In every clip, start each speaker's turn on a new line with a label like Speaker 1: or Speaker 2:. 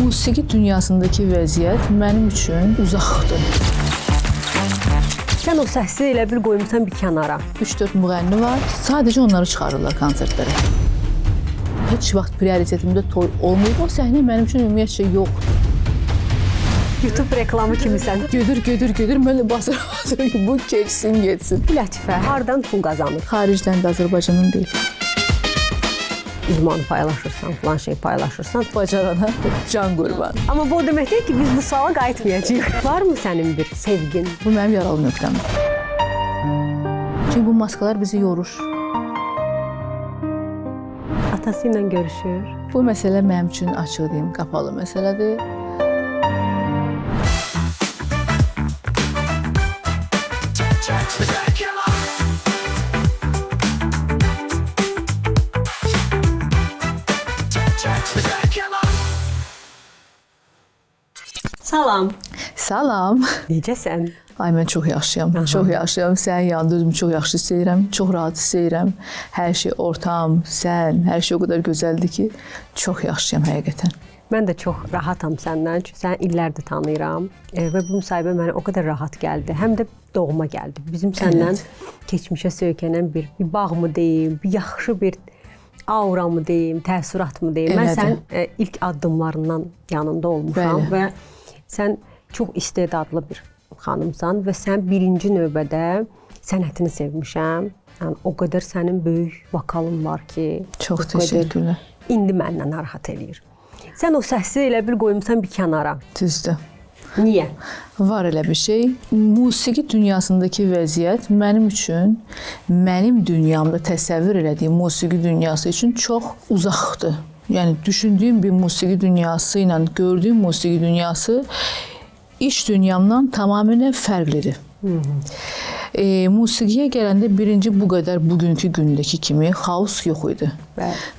Speaker 1: Musiqi dünyasındakı vəziyyət mənim üçün uzaqdır.
Speaker 2: Sən o səsi elə bil qoymuşsan bir kənara.
Speaker 1: 3-4 müğənni var, sadəcə onları çıxarırlar konsertlərə. Heç vaxt prioritetimdə toy olmayıb, o səhnə mənim üçün ümumiyyətcə yoxdur.
Speaker 2: YouTube reklamı kimisən.
Speaker 1: Gedir, mən də basır ki, bu keçsin, getsin.
Speaker 2: Bu lətifə hardan pul qazanır?
Speaker 1: Xaricdən də Azərbaycanın deyil.
Speaker 2: İdmanı paylaşırsan, falan şey paylaşırsan.
Speaker 1: Bacarana can qurban.
Speaker 2: Amma bu o demək deyil ki, biz bu suala qayıtmayacağıq. Varmı sənin bir sevgin?
Speaker 1: Bu mənim yaralı nöqtəmdir. Çünki bu maskalar bizi yorur.
Speaker 2: Atası ilə görüşür.
Speaker 1: Bu məsələ mənim üçün açıq deyim, qapalı məsələdir.
Speaker 2: Salam.
Speaker 1: Salam.
Speaker 2: Necəsən?
Speaker 1: Ay, mən çox yaxşıyam, çox yaxşıyam. Sənin yanında özümü çox yaxşı hiss edirəm, çox rahat hiss edirəm. Hər şey, ortam, sən, hər şey o qədər gözəldir ki, çox yaxşıyam həqiqətən.
Speaker 2: Mən də çox rahatam səndən, çünki səni illərdir tanıyıram və bu müsahibə mənə o qədər rahat gəldi, həm də doğma gəldi. Bizim səndən keçmişə söykənən bir bağ mı deyim, bir yaxşı bir aura mı deyim, təəssürat mı deyim. Mən sənin ilk addımlarından yanında olmuşam və sən çox istedadlı bir xanımsan və sən birinci növbədə sənətini sevmişəm. Yəni, o qədər sənin böyük vokalın var ki,
Speaker 1: çox təşəkkürlər.
Speaker 2: İndi məndən narahat eləyir. Sən o səsi elə bil qoymuşsan bir kənara.
Speaker 1: Düzdür.
Speaker 2: Niyə?
Speaker 1: Var elə bir şey. Musiqi dünyasındakı vəziyyət mənim üçün, mənim dünyamda təsəvvür elədiyim musiqi dünyası üçün çox uzaqdır. Yəni, düşündüyüm bir musiqi dünyası ilə gördüyüm musiqi dünyası iş dünyamdan tamamilə fərqlidir. Musiqiyə gələndə birinci bu qədər bugünkü gündəki kimi xaos yox idi.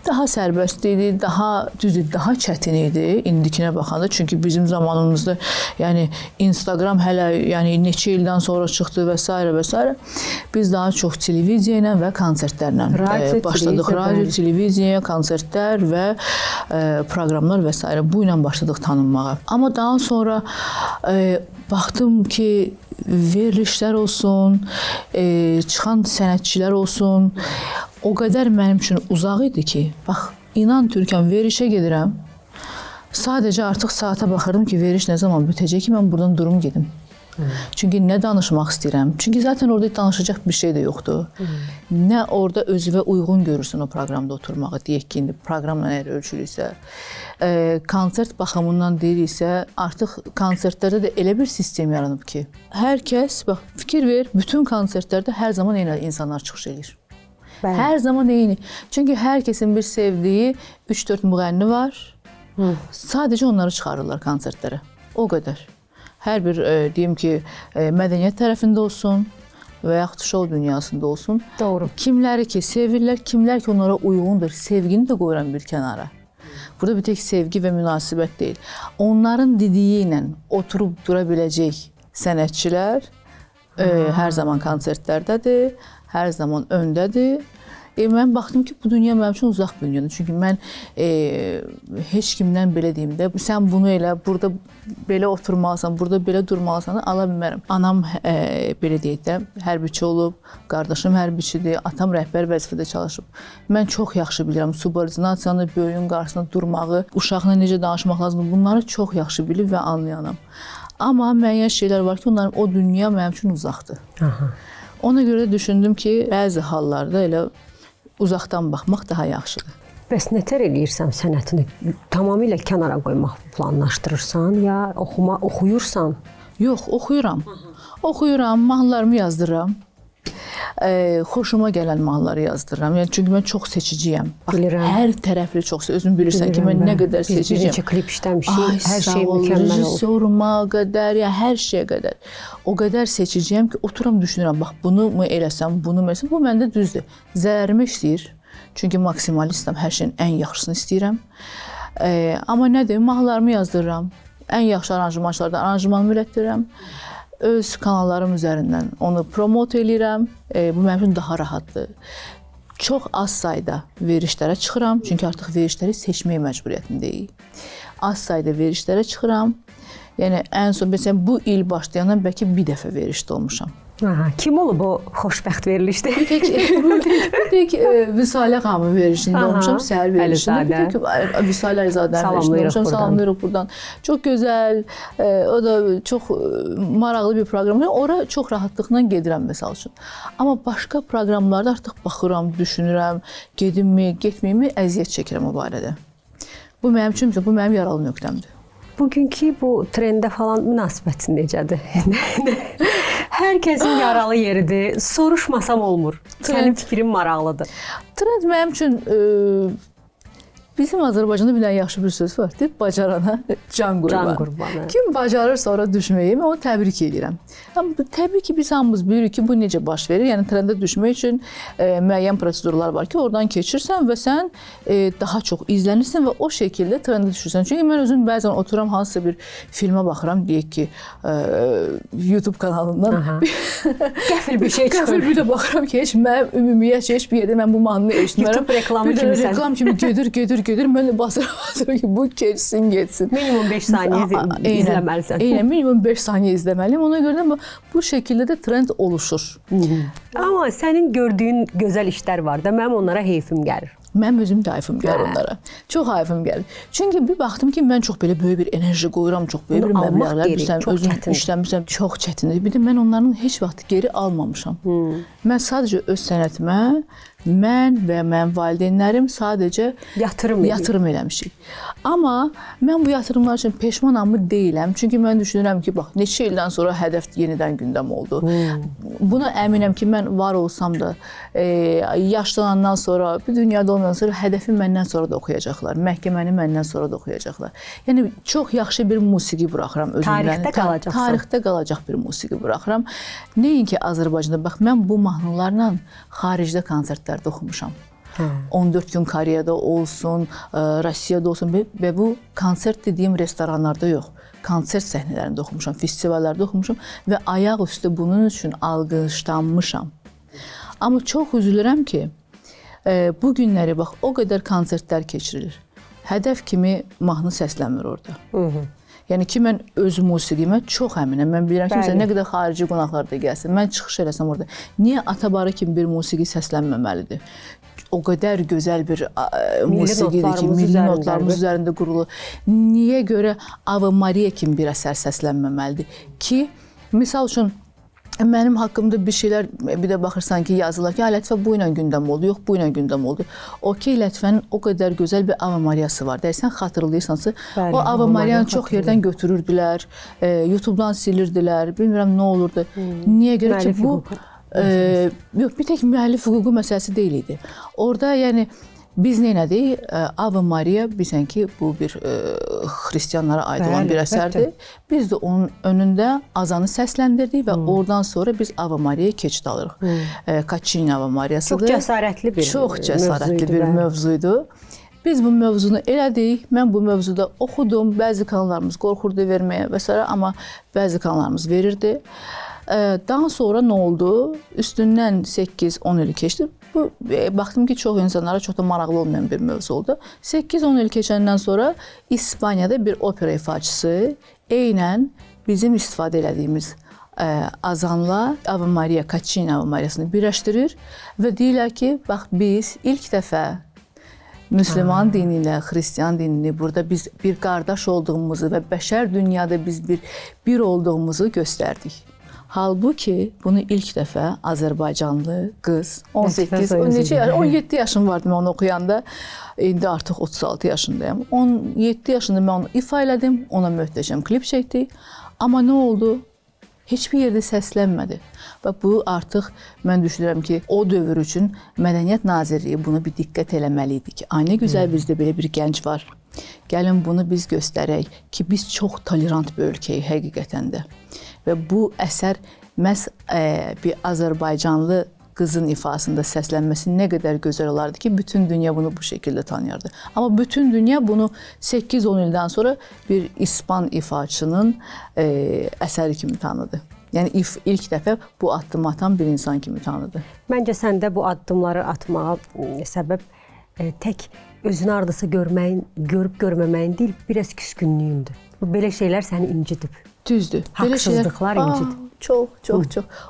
Speaker 1: Daha sərbəst idi, daha çətin idi indikinə baxanda. Çünki bizim zamanımızda yəni Instagram hələ neçə ildən sonra çıxdı və s. və s. Biz daha çox televiziya ilə və konsertlərlə başladıq. Radio, televiziya, konsertlər və proqramlar və s. Bu ilə başladıq tanınmağa. Amma daha sonra baxdım ki, verilişlər olsun, çıxan sənətçilər olsun, o qədər mənim üçün uzaq idi ki, bax, inan Türkan, verilişə gedirəm, sadəcə artıq saata baxırdım ki, veriliş nə zaman bitəcək ki, mən buradan durum gedim. Çünki nə danışmaq istəyirəm, çünki zaten orada danışacaq bir şey də yoxdur. Nə orada özünə uyğun görürsən o proqramda oturmağı, deyək ki, indi proqramla əgər ölçülürsə, konsert baxımından deyiriksə, artıq konsertlərdə də elə bir sistem yaranıb ki, hər kəs, bax, fikir ver, bütün konsertlərdə hər zaman eyni insanlar çıxış edir. Hər zaman eyni. Çünki hər kəsin bir sevdiyi 3-4 müğənni var, sadəcə onları çıxarırlar konsertlərə. O qədər. Hər bir, deyim ki, mədəniyyət tərəfində olsun və yaxud şou dünyasında olsun.
Speaker 2: Doğru.
Speaker 1: Kimləri ki sevirlər, kimlər ki onlara uyğundur, sevgini də qoyuram bir kənara. Burada bir tek sevgi və münasibət deyil. Onların dediyi ilə oturub dura biləcək sənətçilər hər zaman konsertlərdədir, hər zaman öndədir. Mən baxdım ki, bu dünya mənim üçün uzaq bir dünyadır. Çünki mən heç kimdən belə deyim də, sən bunu elə, burada belə oturmalısan, burada belə durmalısan, ala bilmərəm. Anam belə deyək də, hərbiçi olub, qardaşım hərbiçidir, atam rəhbər vəzifədə çalışıb. Mən çox yaxşı bilirəm subordinasiyanı, böyüyün qarşısında durmağı, uşaqla necə danışmaq lazımdır, bunları çox yaxşı bilib və anlayanam. Amma müəyyən şeylər var ki, onların o dünya mənim üçün uzaqdır. Ona görə də düşündüm ki, bəzi hallarda elə uzaqdan baxmaq daha yaxşıdır.
Speaker 2: Bəs nətər eləyirsən sənətini? Tamamilə kənara qoymaq planlaşdırırsan ya oxuyursan?
Speaker 1: Yox, oxuyuram. Oxuyuram, mahnılarımı yazdırıram. Xoşuma gələn mahnıları yazdırıram. Yəni, çünki mən çox seçiciyəm.
Speaker 2: Bilirəm.
Speaker 1: Hər tərəfli çox, özün bilirsən ki, mən nə qədər seçiciyəm.
Speaker 2: Biz birinci klip işləmişik, hər şey mükəmməl olur.
Speaker 1: Rejissoruma qədər, ya hər şeyə qədər. O qədər seçiciyəm ki, oturam düşünürəm, bax, bunu mu eləsəm, bunu mu eləsəm, bu məndə düzdür. Zərərimi istəyir. Çünki maksimalistəm, hər şeyin ən yaxşısını istəyirəm. Amma nədir, mahnılarımı yazdırıram. Ən yaxşı aranjmançılardan aranjmanımı elətdirirəm. Öz kanallarım üzərindən onu promote eləyirəm. Bu mənim üçün daha rahatdır. Çox az sayda verilişlərə çıxıram, çünki artıq verilişləri seçməyə məcburiyyətindəyik. az sayda verilişlərə çıxıram. Yəni ən son məsələn bu il başlayandan bəlkə bir dəfə verilişdə olmuşam.
Speaker 2: Aha, kim olub o xoşbəxt verilişdə?
Speaker 1: Tək Vüsalə xanımın verilişində olmuşam, səhər verilişində. Vüsalə Əlizadə verilişində olmuşam, salamlayırıq buradan. Çox gözəl, o da çox maraqlı bir proqram. Ora çox rahatlıqla gedirəm məsəl üçün. Amma başqa proqramlarda artıq baxıram, düşünürəm, gedimmi, getməyimmi, əziyyət çəkirəm o barədə. Bu mənim üçün, bu mənim yaralı nöqtəmdir.
Speaker 2: Bugünkü bu trendə falan münasibətin necədir? Hər kəsin yaralı yeridir. Soruşmasam olmur. Sənin fikrin maraqlıdır.
Speaker 1: Trend mənim üçün bizim Azərbaycanda bir dənə yaxşı bir söz var. Bacarana can qurban.
Speaker 2: Can qurbanı.
Speaker 1: Kim bacarırsa ora düşməyi, mən onu təbrik edirəm. Amma təbii ki, biz hamımız bilirik ki, bu necə baş verir. Yəni trendə düşmək üçün müəyyən prosedurlar var ki, oradan keçirsən və sən daha çox izlənirsən və o şəkildə trendə düşürsən. Çünki mən özüm bəzən oturam hansısa bir filmə baxıram, deyək ki, YouTube kanalından
Speaker 2: qəfil bir şey çıxır.
Speaker 1: Qəfil bir də baxıram ki, heç mənim ümumiyyətcə heç bir yerdə mən bu mahnını eşitmərəm.
Speaker 2: YouTube reklamı kimi sən.
Speaker 1: Reklam kimi gedir. Mən də basıram ki, bu keçsin, getsin.
Speaker 2: Minimum 5 saniyə izləməlisən.
Speaker 1: Eynən, minimum 5 saniyə izləməliyim. Ona görə də bu şəkildə də trend oluşur.
Speaker 2: Amma sənin gördüyün gözəl işlər var da, mənim onlara heyfim gəlir.
Speaker 1: Mənim özüm də hayfım gəlir onlara. Çox hayfım gəlir. Çünki bir baxdım ki, mən çox belə böyük bir enerji qoyuram, çox böyük bir məbləğlər bilsəm, özüm işləmişəm, çox çətindir. Bir də mən onların heç vaxt geri almamışam. Mən sadəcə öz sənətimə, mən və mənim valideynlərim sadəcə yatırım eləmişik. Amma mən bu yatırımlar üçün peşmanamı deyiləm. Çünki mən düşünürəm ki, bax, neçə ildən sonra hədəf yenidən gündəm oldu. Buna əminəm ki, mən var olsam da, yaşlanandan sonra, bir dünyada olmadan sonra hədəfi məndən sonra da oxuyacaqlar. Məhkəməni məndən sonra da oxuyacaqlar. Yəni, çox yaxşı bir musiqi buraxıram özümdən.
Speaker 2: Tarixdə qalacaqsan.
Speaker 1: Tarixdə qalacaq bir musiqi buraxıram. Nəinki Azərbaycanda, bax, mən bu mahnılarla xaricdə konsertlərdə oxumuşam. 14 gün Koreyada olsun, Rusiyada olsun və bu konsert dediyim restoranlarda yox. Konsert səhnələrində oxumuşam, festivallarda oxumuşam və ayaq üstə bunun üçün alqışlanmışam. Amma çox üzülürəm ki, bu günləri bax, o qədər konsertlər keçirilir. Hədəf kimi mahnı səslənmir orada. Yəni ki, mən öz musiqimə çox əminəm. Mən bilirəm ki, nə qədər xarici qonaqlar da gəlsin. Mən çıxış eləsəm orada. Niyə Atabarı kimi bir musiqi səslənməməlidir? O qədər gözəl bir musiqidir ki, milli notlarımız üzərində qurulur. Niyə görə Ave Maria kimi bir əsər səslənməməlidir? Ki, misal üçün, mənim haqqımda bir şeylər, bir də baxırsan ki, yazırlar ki, Lətifə bu ilə gündəm oldu, yox, bu ilə gündəm oldu. O ki, Lətifənin o qədər gözəl bir Ave Mariası var. Dərsən, xatırlayırsansa, o Ave Mariyanı çox yerdən götürürdülər, YouTube-dan silirdilər, bilmirəm nə olurdu. Niyə görə ki, bu, yox, bir tək müəllif hüququ məsələsi deyil idi. Orada, yəni, biz neynədik? Ave Maria, bilsən ki, bu bir xristiyanlara aid olan bir əsərdir. Biz də onun önündə azanı səsləndirdik və oradan sonra biz Ave Maria'ya keçid alırıq. Caccini Ave Maria'sıdır.
Speaker 2: Çox cəsarətli
Speaker 1: bir mövzuydu. Biz bu mövzunu elədik. Mən bu mövzuda oxudum. Bəzi kanallarımız qorxurdu verməyə və s. Amma bəzi kanallarımız verirdi. Daha sonra nə oldu? Üstündən 8-10 il keçdi. Baxdım ki, çox insanlara çox da maraqlı olmayan bir mövzu oldu. 8-10 il keçəndən sonra İspaniyada bir opera ifaçısı eynən bizim istifadə elədiyimiz azanla Ave Maria, Caccini Ave Maria'sını birləşdirir və deyirlər ki, bax, biz ilk dəfə Müslüman dini ilə Xristiyan dinini burada biz bir qardaş olduğumuzu və bəşər dünyada biz bir olduğumuzu göstərdik. Halbuki bunu ilk dəfə Azərbaycanlı qız 17 yaşım vardı mən onu oxuyanda. İndi artıq 36 yaşındayım. 17 yaşında mən onu ifa elədim, ona möhtəşəm klip çəkdik. Amma nə oldu? Heç bir yerdə səslənmədi. Və bu artıq mən düşünürəm ki, o dövr üçün Mədəniyyət Nazirliyi bunu bir diqqət eləməli idi ki, nə gözəl bizdə belə bir gənc var. Gəlin bunu biz göstərək ki, biz çox tolerant bir ölkəyik həqiqətən də. Və bu əsər məhz bir Azərbaycanlı qızın ifasında səslənməsi nə qədər gözəl olardı ki, bütün dünya bunu bu şəkildə tanıyardı. Amma bütün dünya bunu 8-10 ildən sonra bir İspan ifaçının əsəri kimi tanıdı. Yəni ilk dəfə bu addımı atan bir insan kimi tanıdı.
Speaker 2: Məncə səndə bu addımları atmağa səbəb tək özünü hardasa görməyin, görüb görməməyin deyil, biraz küskünlüyündür. Bu belə şeylər səni incidib.
Speaker 1: Düzdür.
Speaker 2: Haqsızlıqlar incidib.
Speaker 1: Çox.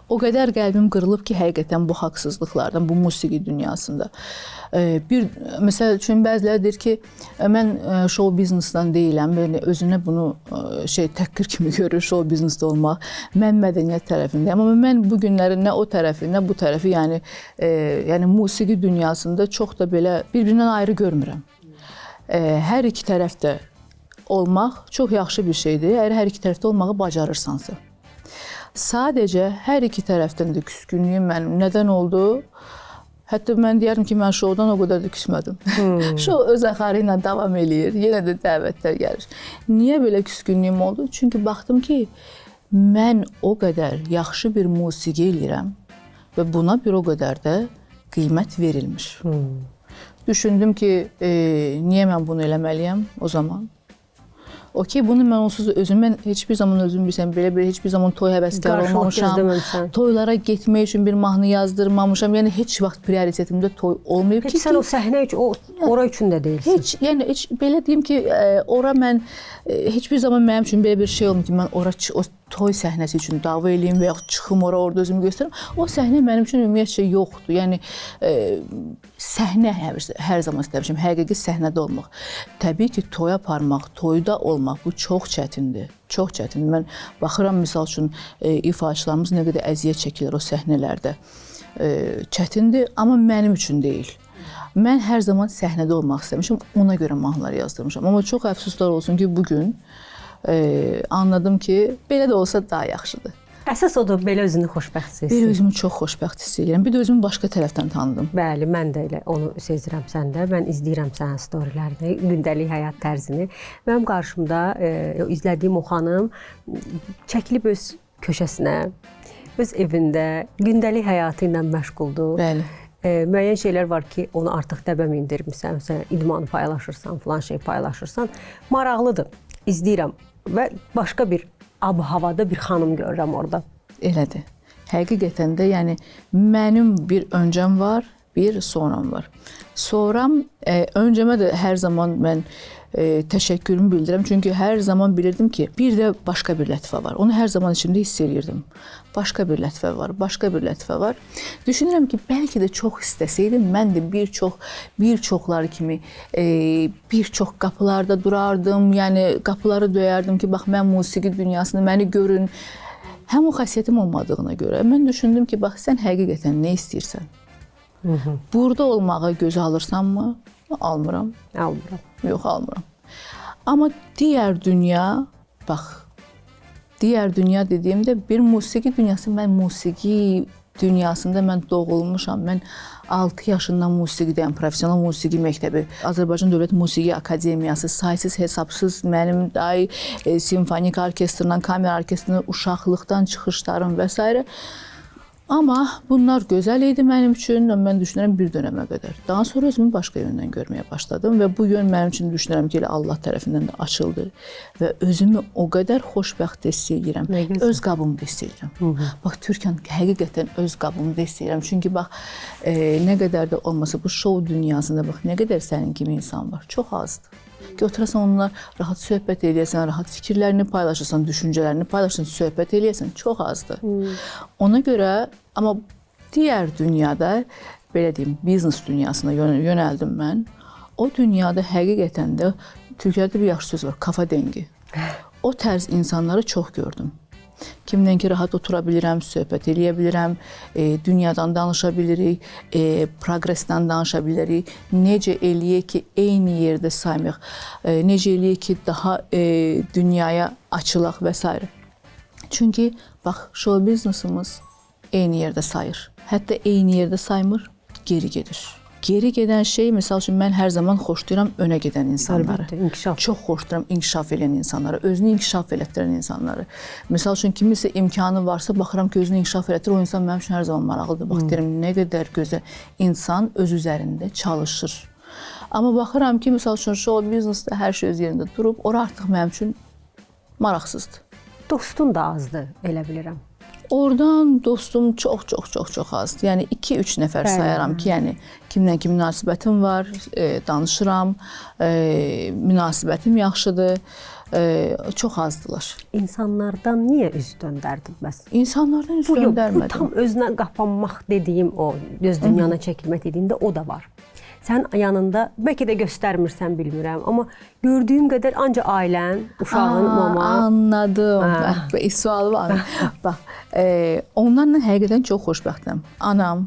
Speaker 1: O qədər qəlbim qırılıb ki, həqiqətən bu haqsızlıqlardan, bu musiqi dünyasında. Məsəl üçün bəziləri deyir ki, mən show biznesdən deyiləm, yəni özünə bunu təhqir kimi görür show biznesdə olmaq. Mən mədəniyyət tərəfindəyəm, amma mən bu günləri nə o tərəfi, nə bu tərəfi, yəni musiqi dünyasında çox da belə bir-birindən ayrı görmürəm. Hər iki tərəfdə olmaq çox yaxşı bir şeydir, əgər hər iki tərəfdə olmağı bacarırsansa. Sadəcə hər iki tərəfdən də küskünlüyüm mənim nədən oldu? Hətta mən deyərdim ki, mən şovdan o qədər də küsmədim. Şov öz axarı ilə davam eləyir, yenə də dəvətlər gəlir. Niyə belə küskünlüyüm oldu? Çünki baxdım ki, mən o qədər yaxşı bir musiqi eləyirəm və buna bir o qədər də qiymət verilmiş. Düşündüm ki, niyə mən bunu eləməliyəm o zaman? Okey, bunu mən onsuz da mən heç bir zaman özüm bilsəm, belə heç bir zaman toy həvəskar olmamışam. Toylara getmək üçün bir mahnı yazdırmamışam. Yəni heç vaxt prioritetimdə toy olmayıb ki.
Speaker 2: Heç sən o səhnə üçün, ora üçün də deyilsin.
Speaker 1: Heç belə deyim ki, ora mən heç bir zaman mənim üçün belə bir şey olmayıb ki, mən ora o toy səhnəsi üçün dava eləyim və yaxud çıxım orada özümü göstərim. O səhnə mənim üçün ümumiyyətcə yoxdur. Yəni səhnə hər zaman istəmişəm, həqiqi səhnədə olmaq. Təbii ki, toya aparmaq, toyda olmaq bu çox çətindir. Çox çətindir. Mən baxıram, misal üçün ifaçılarımız nə qədər əziyyət çəkirlər o səhnələrdə. Çətindir, amma mənim üçün deyil. Mən hər zaman səhnədə olmaq istəmişəm, ona görə mahnılar yazdırmışam. Amma çox əfsuslar olsun ki, bugün anladım ki, belə də olsa daha yaxşıdır.
Speaker 2: Əsas odur, belə özünü xoşbəxt hiss edirəm.
Speaker 1: Belə özümü çox xoşbəxt hiss edirəm. Bir də özümü başqa tərəfdən tanıdım.
Speaker 2: Bəli, mən də elə onu sezirəm səndə. Mən izləyirəm sənin storylərini, gündəlik həyat tərzini. Mənim qarşımda izlədiyim o xanım çəkilib öz köşəsinə, öz evində, gündəlik həyatı ilə məşğuldur.
Speaker 1: Bəli.
Speaker 2: Müəyyən şeylər var ki, onu artıq dəbə mindirmirsən, məsələn, idmanı paylaşırsan, filan şey paylaşırsan. Maraqlıdır, izləyirəm və başqa bir ab-havada bir xanım görürəm orada.
Speaker 1: Elədir. Həqiqətən də, yəni mənim bir öncəm var, bir sonram var. Sonram, öncəmə də hər zaman mən təşəkkürümü bildirirəm. Çünki hər zaman bilirdim ki, bir də başqa bir lətifə var. Onu hər zaman içimdə hiss edirdim. Başqa bir lətifə var, başqa bir lətifə var. Düşünürəm ki, bəlkə də çox istəsəydim, mən də bir çoxları kimi bir çox qapılarda durardım. Yəni qapıları döyərdim ki, bax mən musiqi dünyasında məni görün. Həm o xasiyyətim olmadığına görə mən düşündüm ki, bax sən həqiqətən nə istəyirsən? Burada olmağa gözə alırsanmı? Almıram.
Speaker 2: Almıram.
Speaker 1: Yox, almıram. Amma digər dünya, bax, digər dünya dediyimdə bir musiqi dünyası, mən musiqi dünyasında mən doğulmuşam. Mən 6 yaşından musiqidəyəm, professional musiqi məktəbi, Azərbaycan Dövlət Musiqi Akademiyası, saysız hesabsız mənim simfonik orkestrından, kamera orkestrından, uşaqlıqdan çıxışlarım və s. Amma bunlar gözəl idi mənim üçün, mən düşünürəm bir dönəmə qədər. Daha sonra özümü başqa yöndən görməyə başladım və bu yön mənim üçün düşünürəm ki, Allah tərəfindən də açıldı və özümü o qədər xoşbəxt hiss edirəm, öz qabımda hiss edirəm. Bax, Türkan, həqiqətən öz qabımda hiss edirəm. Çünki bax, nə qədər də olmasa bu şov dünyasında bax, nə qədər sənin kimi insan var, çox azdır. Ki, oturasan onunla rahat söhbət eləyəsən, rahat fikirlərini paylaşırsan, düşüncələrini paylaşırsan, söhbət eləyəsən, çox azdır. Ona görə, amma digər dünyada, belə deyim, biznes dünyasına yönəldim mən. O dünyada həqiqətən də, Türkiyədə bir yaxşı söz var, kafa dengi. O tərz insanları çox gördüm. Kimdən ki, rahat otura bilirəm, söhbət eləyə bilirəm, dünyadan danışa bilirik, progresdən danışa bilirik, necə eləyək ki, eyni yerdə saymayaq, necə eləyək ki, daha dünyaya açılaq və s. Çünki, bax, show biznesimiz eyni yerdə sayır. Hətta eyni yerdə saymır, geri gedir. Geri gedən şey, misal üçün, mən hər zaman xoşlayıram önə gedən insanları.
Speaker 2: Əlbəttə, inkişaf.
Speaker 1: Çox xoşlayıram inkişaf edən insanları, özünü inkişaf elətdirən insanları. Misal üçün, kimisə imkanı varsa, baxıram ki, özünü inkişaf elətdirir, o insan mənim üçün hər zaman maraqlıdır. Bax, deyirəm, nə qədər gözəl insan öz üzərində çalışır. Amma baxıram ki, misal üçün, show biznesdə hər şey öz yerində durub, ora artıq mənim üçün maraqsızdır.
Speaker 2: Dostun da azdır, elə bilirəm.
Speaker 1: Oradan dostum çox azdır. Yəni 2-3 nəfər sayaram ki, yəni kimlə ki münasibətim var, danışıram, münasibətim yaxşıdır. Çox azdılar.
Speaker 2: İnsanlardan niyə üz döndərdin bəs?
Speaker 1: İnsanlardan üz döndərmədim.
Speaker 2: Bu tam özünə qapanmaq dediyim o, göz dünyana çəkilmək dediyində o da var. Sən yanında, bəlkə də göstərmirsən, bilmirəm, amma gördüyüm qədər ancaq ailən, uşağın, mama.
Speaker 1: Anladım. Bax, sualı var. Bax, onlarla həqiqətən çox xoşbəxtəm. Anam,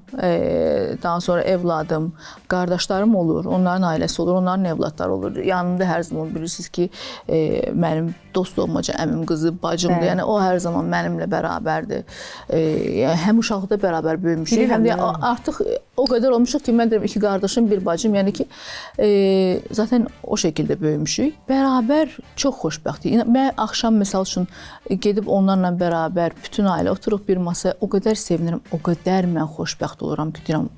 Speaker 1: daha sonra evladım, qardaşlarım olur, onların ailəsi olur, onların evladları olur. Yanımda hər zaman bilirsiniz ki, mənim dost olmaca əmim qızı, bacımdır. Yəni o hər zaman mənimlə bərabərdir. Həm uşaqda bərabər böyümüşük, həm də artıq o qədər olmuşuq ki, mən deyirəm 2 qardaşım, 1 bacım, yəni ki, zaten o şəkildə böyümüşük. Bərabər çox xoşbəxtik. Mən axşam məsəl üçün gedib onlarla bərabər bütün ailə oturuq bir masaya, o qədər sevinirəm, o qədər mən xoşbəxt oluram ki, deyirəm,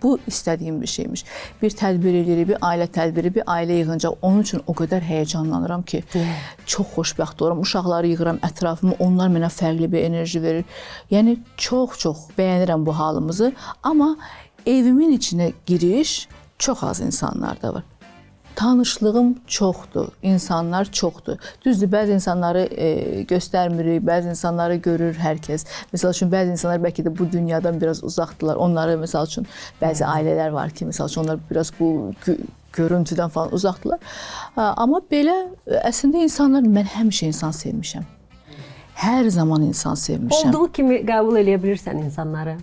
Speaker 1: bu istədiyim bir şeymiş. Bir tədbir edirik, bir ailə tədbiri, bir ailə yığıncaq. Onun üçün o qədər həyəcanlanıram ki, çox xoşbəxt oluram. Uşaqları yığıram ətrafıma, onlar mənə fərqli bir enerji verir. Yəni çox bəyənirəm bu halımızı, amma evimin içinə giriş çox az insanlarda var. Tanışlığım çoxdur, insanlar çoxdur. Düzdür, bəzi insanları göstərmirik, bəzi insanları görür hər kəs. Məsəl üçün, bəzi insanlar bəlkə də bu dünyadan biraz uzaqdılar. Onları, məsəl üçün, bəzi ailələr var ki, məsəl üçün, onlar biraz bu görüntüdən falan uzaqdılar. Amma belə, əslində insanlar, mən həmişə insan sevmişəm. Hər zaman insan sevmişəm.
Speaker 2: Olduğu kimi qəbul edə bilirsən insanları.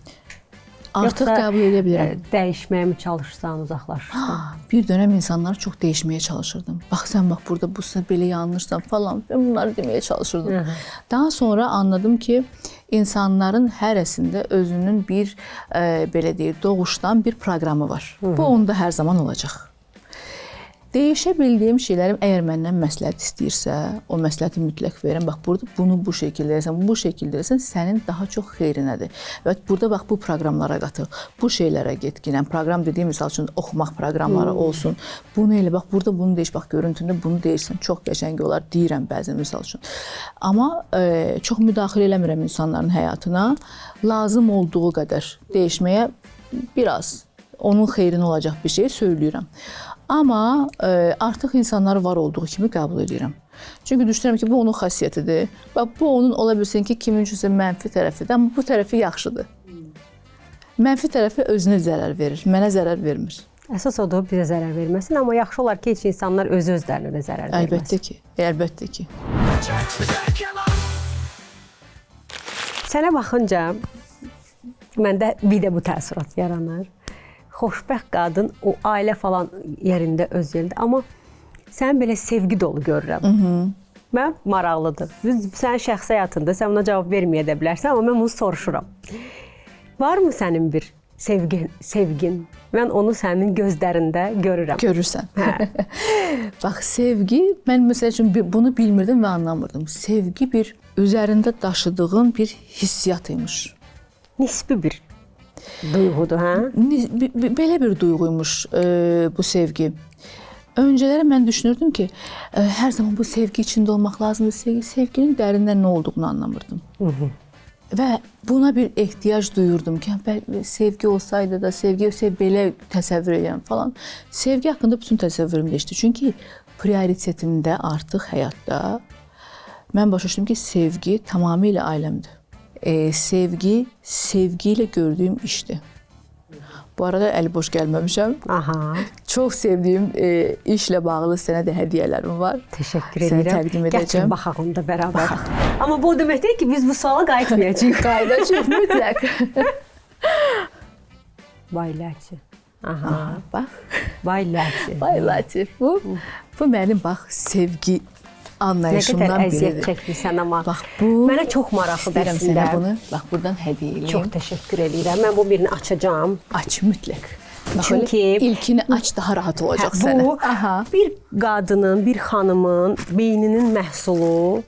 Speaker 1: Artıq qəbul edə bilirəm.
Speaker 2: Dəyişməyə mi çalışsan, uzaqlaşırsan?
Speaker 1: Bir dönəm insanları çox dəyişməyə çalışırdım. Bax, sən bax, burada bu belə yanlışsan falan. Ben bunları deməyə çalışırdım. Daha sonra anladım ki, insanların hərəsində özünün bir, belə deyək, doğuşdan bir proqramı var. Bu onda hər zaman olacaq. Dəyişə bildiyim şeylərim, əgər məndən məsləhət istəyirsə, o məsləhəti mütləq verirəm. Bax, burada bunu bu şəkildə eləsən, bu şəkildə eləsən, sənin daha çox xeyrinədir. Və burada bax, bu proqramlara qatıl, bu şeylərə getginən. Proqram dediyim, misal üçün, oxumaq proqramları olsun. Bunu elə, bax, burada bunu deyiş, bax, görüntündə bunu deyirsən, çox qəşəng olar, deyirəm bəzən, misal üçün. Amma çox müdaxilə eləmirəm insanların həyatına. Lazım olduğu qədər dəyişməyə biraz, onun xeyrinə olacaq bir şey söyləyirəm. Amma artıq insanları var olduğu kimi qəbul edirəm. Çünki düşünürəm ki, bu onun xasiyyətidir. Bu onun ola bilsin ki, kimin üçünsə mənfi tərəfidir, amma bu tərəfi yaxşıdır. Mənfi tərəfi özünə zərər verir, mənə zərər vermir.
Speaker 2: Əsas odur bizə zərər verməsin, amma yaxşı olar ki, heç insanlar öz-özlərinə də zərər verməsin.
Speaker 1: Əlbəttə ki.
Speaker 2: Sənə baxınca məndə bir də bu təəssürat yaranır. Xoşbəxt qadın o ailə falan yerində öz yerində, amma sən belə sevgi dolu görürəm. Mən maraqlıdır. Sənin şəxsi həyatında sən buna cavab verməyə də bilərsən, amma mən bunu soruşuram. Varmı sənin bir sevgin? Mən onu sənin gözlərində görürəm.
Speaker 1: Görürsən. Bax, sevgi, mən məsəl üçün bunu bilmirdim və anlamırdım. Sevgi bir üzərində daşıdığın bir hissiyat imiş.
Speaker 2: Nisbi bir duyğudur, hə?
Speaker 1: Belə bir duyğuymuş bu sevgi. Öncələri mən düşünürdüm ki, hər zaman bu sevgi içində olmaq lazımdır. Sevginin dərindən nə olduğunu anlamırdım. Və buna bir ehtiyac duyurdum ki, sevgi olsaydı da, sevgi belə təsəvvür edirəm falan. Sevgi haqqında bütün təsəvvürüm değişdi. Çünki prioritetimdə artıq həyatda mən başa düşdüm ki, sevgi tamamilə ailəmdir. Sevgi ilə gördüyüm işdir. Bu arada əli boş gəlməmişəm. Çox sevdiyim işlə bağlı sənə də hədiyyələrim var.
Speaker 2: Təşəkkür edirəm.
Speaker 1: Sənə təqdim edəcəm.
Speaker 2: Gətir, baxaq onda bərabər. Amma bu demək deyil ki, biz bu suala qayıtmayacağıq.
Speaker 1: Qayıdacağıq, mütləq.
Speaker 2: Baylaçı.
Speaker 1: Bax.
Speaker 2: Baylaçı.
Speaker 1: Baylaçı. Bu mənim, bax, sevgi anlayışımdan biridir.
Speaker 2: Nə qədər əziyyət çəkmirsən, amma mənə çox maraqlıdır əslində.
Speaker 1: Sənə bunu, bax, buradan hədiyyə eləyim.
Speaker 2: Çox təşəkkür edirəm. Mən bu birini açacağam.
Speaker 1: Aç, mütləq.
Speaker 2: Çünki
Speaker 1: ilkini aç, daha rahat olacaq sənə.
Speaker 2: Bu, bir qadının, bir xanımın beyninin məhsulu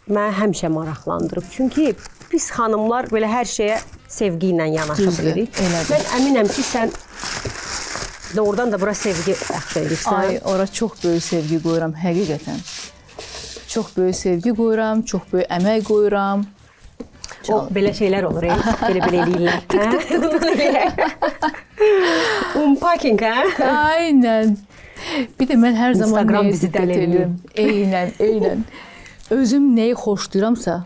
Speaker 2: mənə həmişə maraqlandırıb. Çünki biz xanımlar belə hər şeyə sevgi ilə yanaşa bilirik. Mən əminəm ki, sən doğrudan da bura sevgi bəxş edirsən.
Speaker 1: Ay, ora çox böyük sevgi qoyuram, həqiqətən. Çox böyük sevgi qoyuram, çox böyük əmək qoyuram.
Speaker 2: O belə şeylər olur, belə eləyirlər. Unpacking, hə?
Speaker 1: Aynen. Bir de mən hər zaman
Speaker 2: Instagram
Speaker 1: nəyə
Speaker 2: bizi
Speaker 1: diqqət
Speaker 2: dəli
Speaker 1: edirəm. Eynən. Özüm nəyi xoşlayıramsa,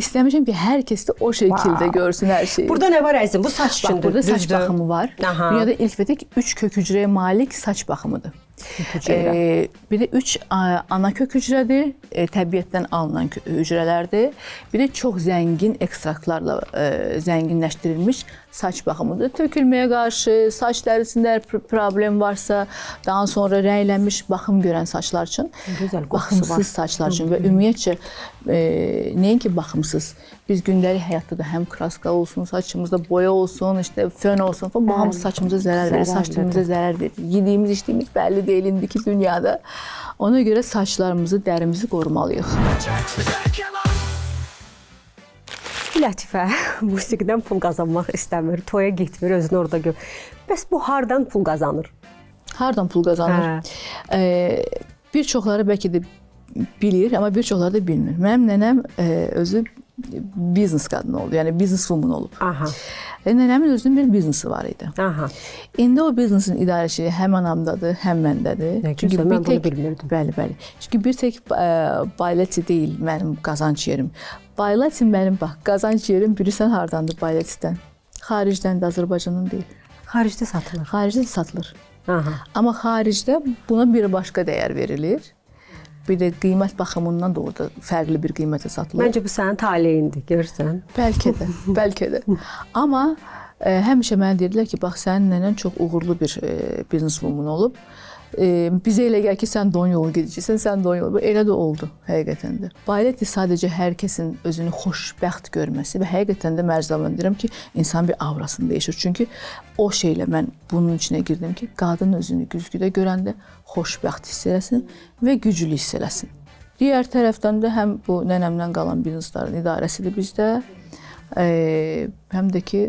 Speaker 1: istəmişəm ki, hər kəs də o şəkildə görsün hər şeyi.
Speaker 2: Burada nə var əzizim? Bu saç üçündür.
Speaker 1: Burada saç baxımı var.
Speaker 2: Aha.
Speaker 1: Dünyada ilk və tək 3 kök hücrəyə malik saç baxımıdır. Bir də 3 ana kök hücrədir, təbiətdən alınan hücrələrdir. Bir də çox zəngin ekstraktlarla zənginləşdirilmiş saç baxımıdır. Tökülməyə qarşı, saç dərisində problem varsa, daha sonra rənglənmiş baxım görən saçlar üçün, baxımsız saçlar üçün və ümumiyyətcə nəinki baxımsız, biz gündəlik həyatda da həm kraska olsun, saçımızda boya olsun, işte fön olsun falan, bu hamısı saçımıza zərər verir, saç dilimizə zərər verir. Yediyimiz, içdiyimiz bəlli deyil indiki dünyada. Ona görə saçlarımızı, dərimizi qorumalıyıq.
Speaker 2: Lətifə musiqidən pul qazanmaq istəmir, toya getmir, özünü orada gör. Bəs bu hardan pul qazanır?
Speaker 1: Hardan pul qazanır? Bir çoxları bəlkə də bilir, amma bir çoxları da bilmir. Mənim nənəm özü biznes qadını oldu, yəni biznes woman olub.
Speaker 2: Aha.
Speaker 1: Nənəmin özünün bir biznesi var idi.
Speaker 2: Aha.
Speaker 1: İndi o biznesin idarəçiliyi həm anamdadır, həm məndədir.
Speaker 2: Çünki mən bunu bilmirdim.
Speaker 1: Bəli. Çünki bir tək Bayleti deyil mənim qazanc yerim. Bayleti mənim bax, qazanc yerim bilirsən hardandır Bayletidən? Xaricdən də, Azərbaycandan deyil.
Speaker 2: Xaricdə satılır.
Speaker 1: Xaricdə satılır.
Speaker 2: Aha.
Speaker 1: Amma xaricdə buna bir başqa dəyər verilir. Bir də qiymət baxımından da orada fərqli bir qiymətə satılır.
Speaker 2: Məncə bu sənin taleyindir, görürsən.
Speaker 1: Bəlkə də. Amma həmişə mənə dedilər ki, bax sənin nənən çox uğurlu bir biznes woman olub. Bizə elə gəlir ki, sən don yolu gedəcəksən, sən don yolu. Elə də oldu həqiqətən də. Bayleti sadəcə hər kəsin özünü xoşbəxt görməsi və həqiqətən də mərzaman deyirəm ki, insan bir aurasını dəyişir. Çünki o şeylə mən bunun içinə girdim ki, qadın özünü güzgüdə görəndə xoşbəxt hiss eləsin və güclü hiss eləsin. Digər tərəfdən də həm bu nənəmdən qalan bizneslərin idarəsidir bizdə, həm də ki,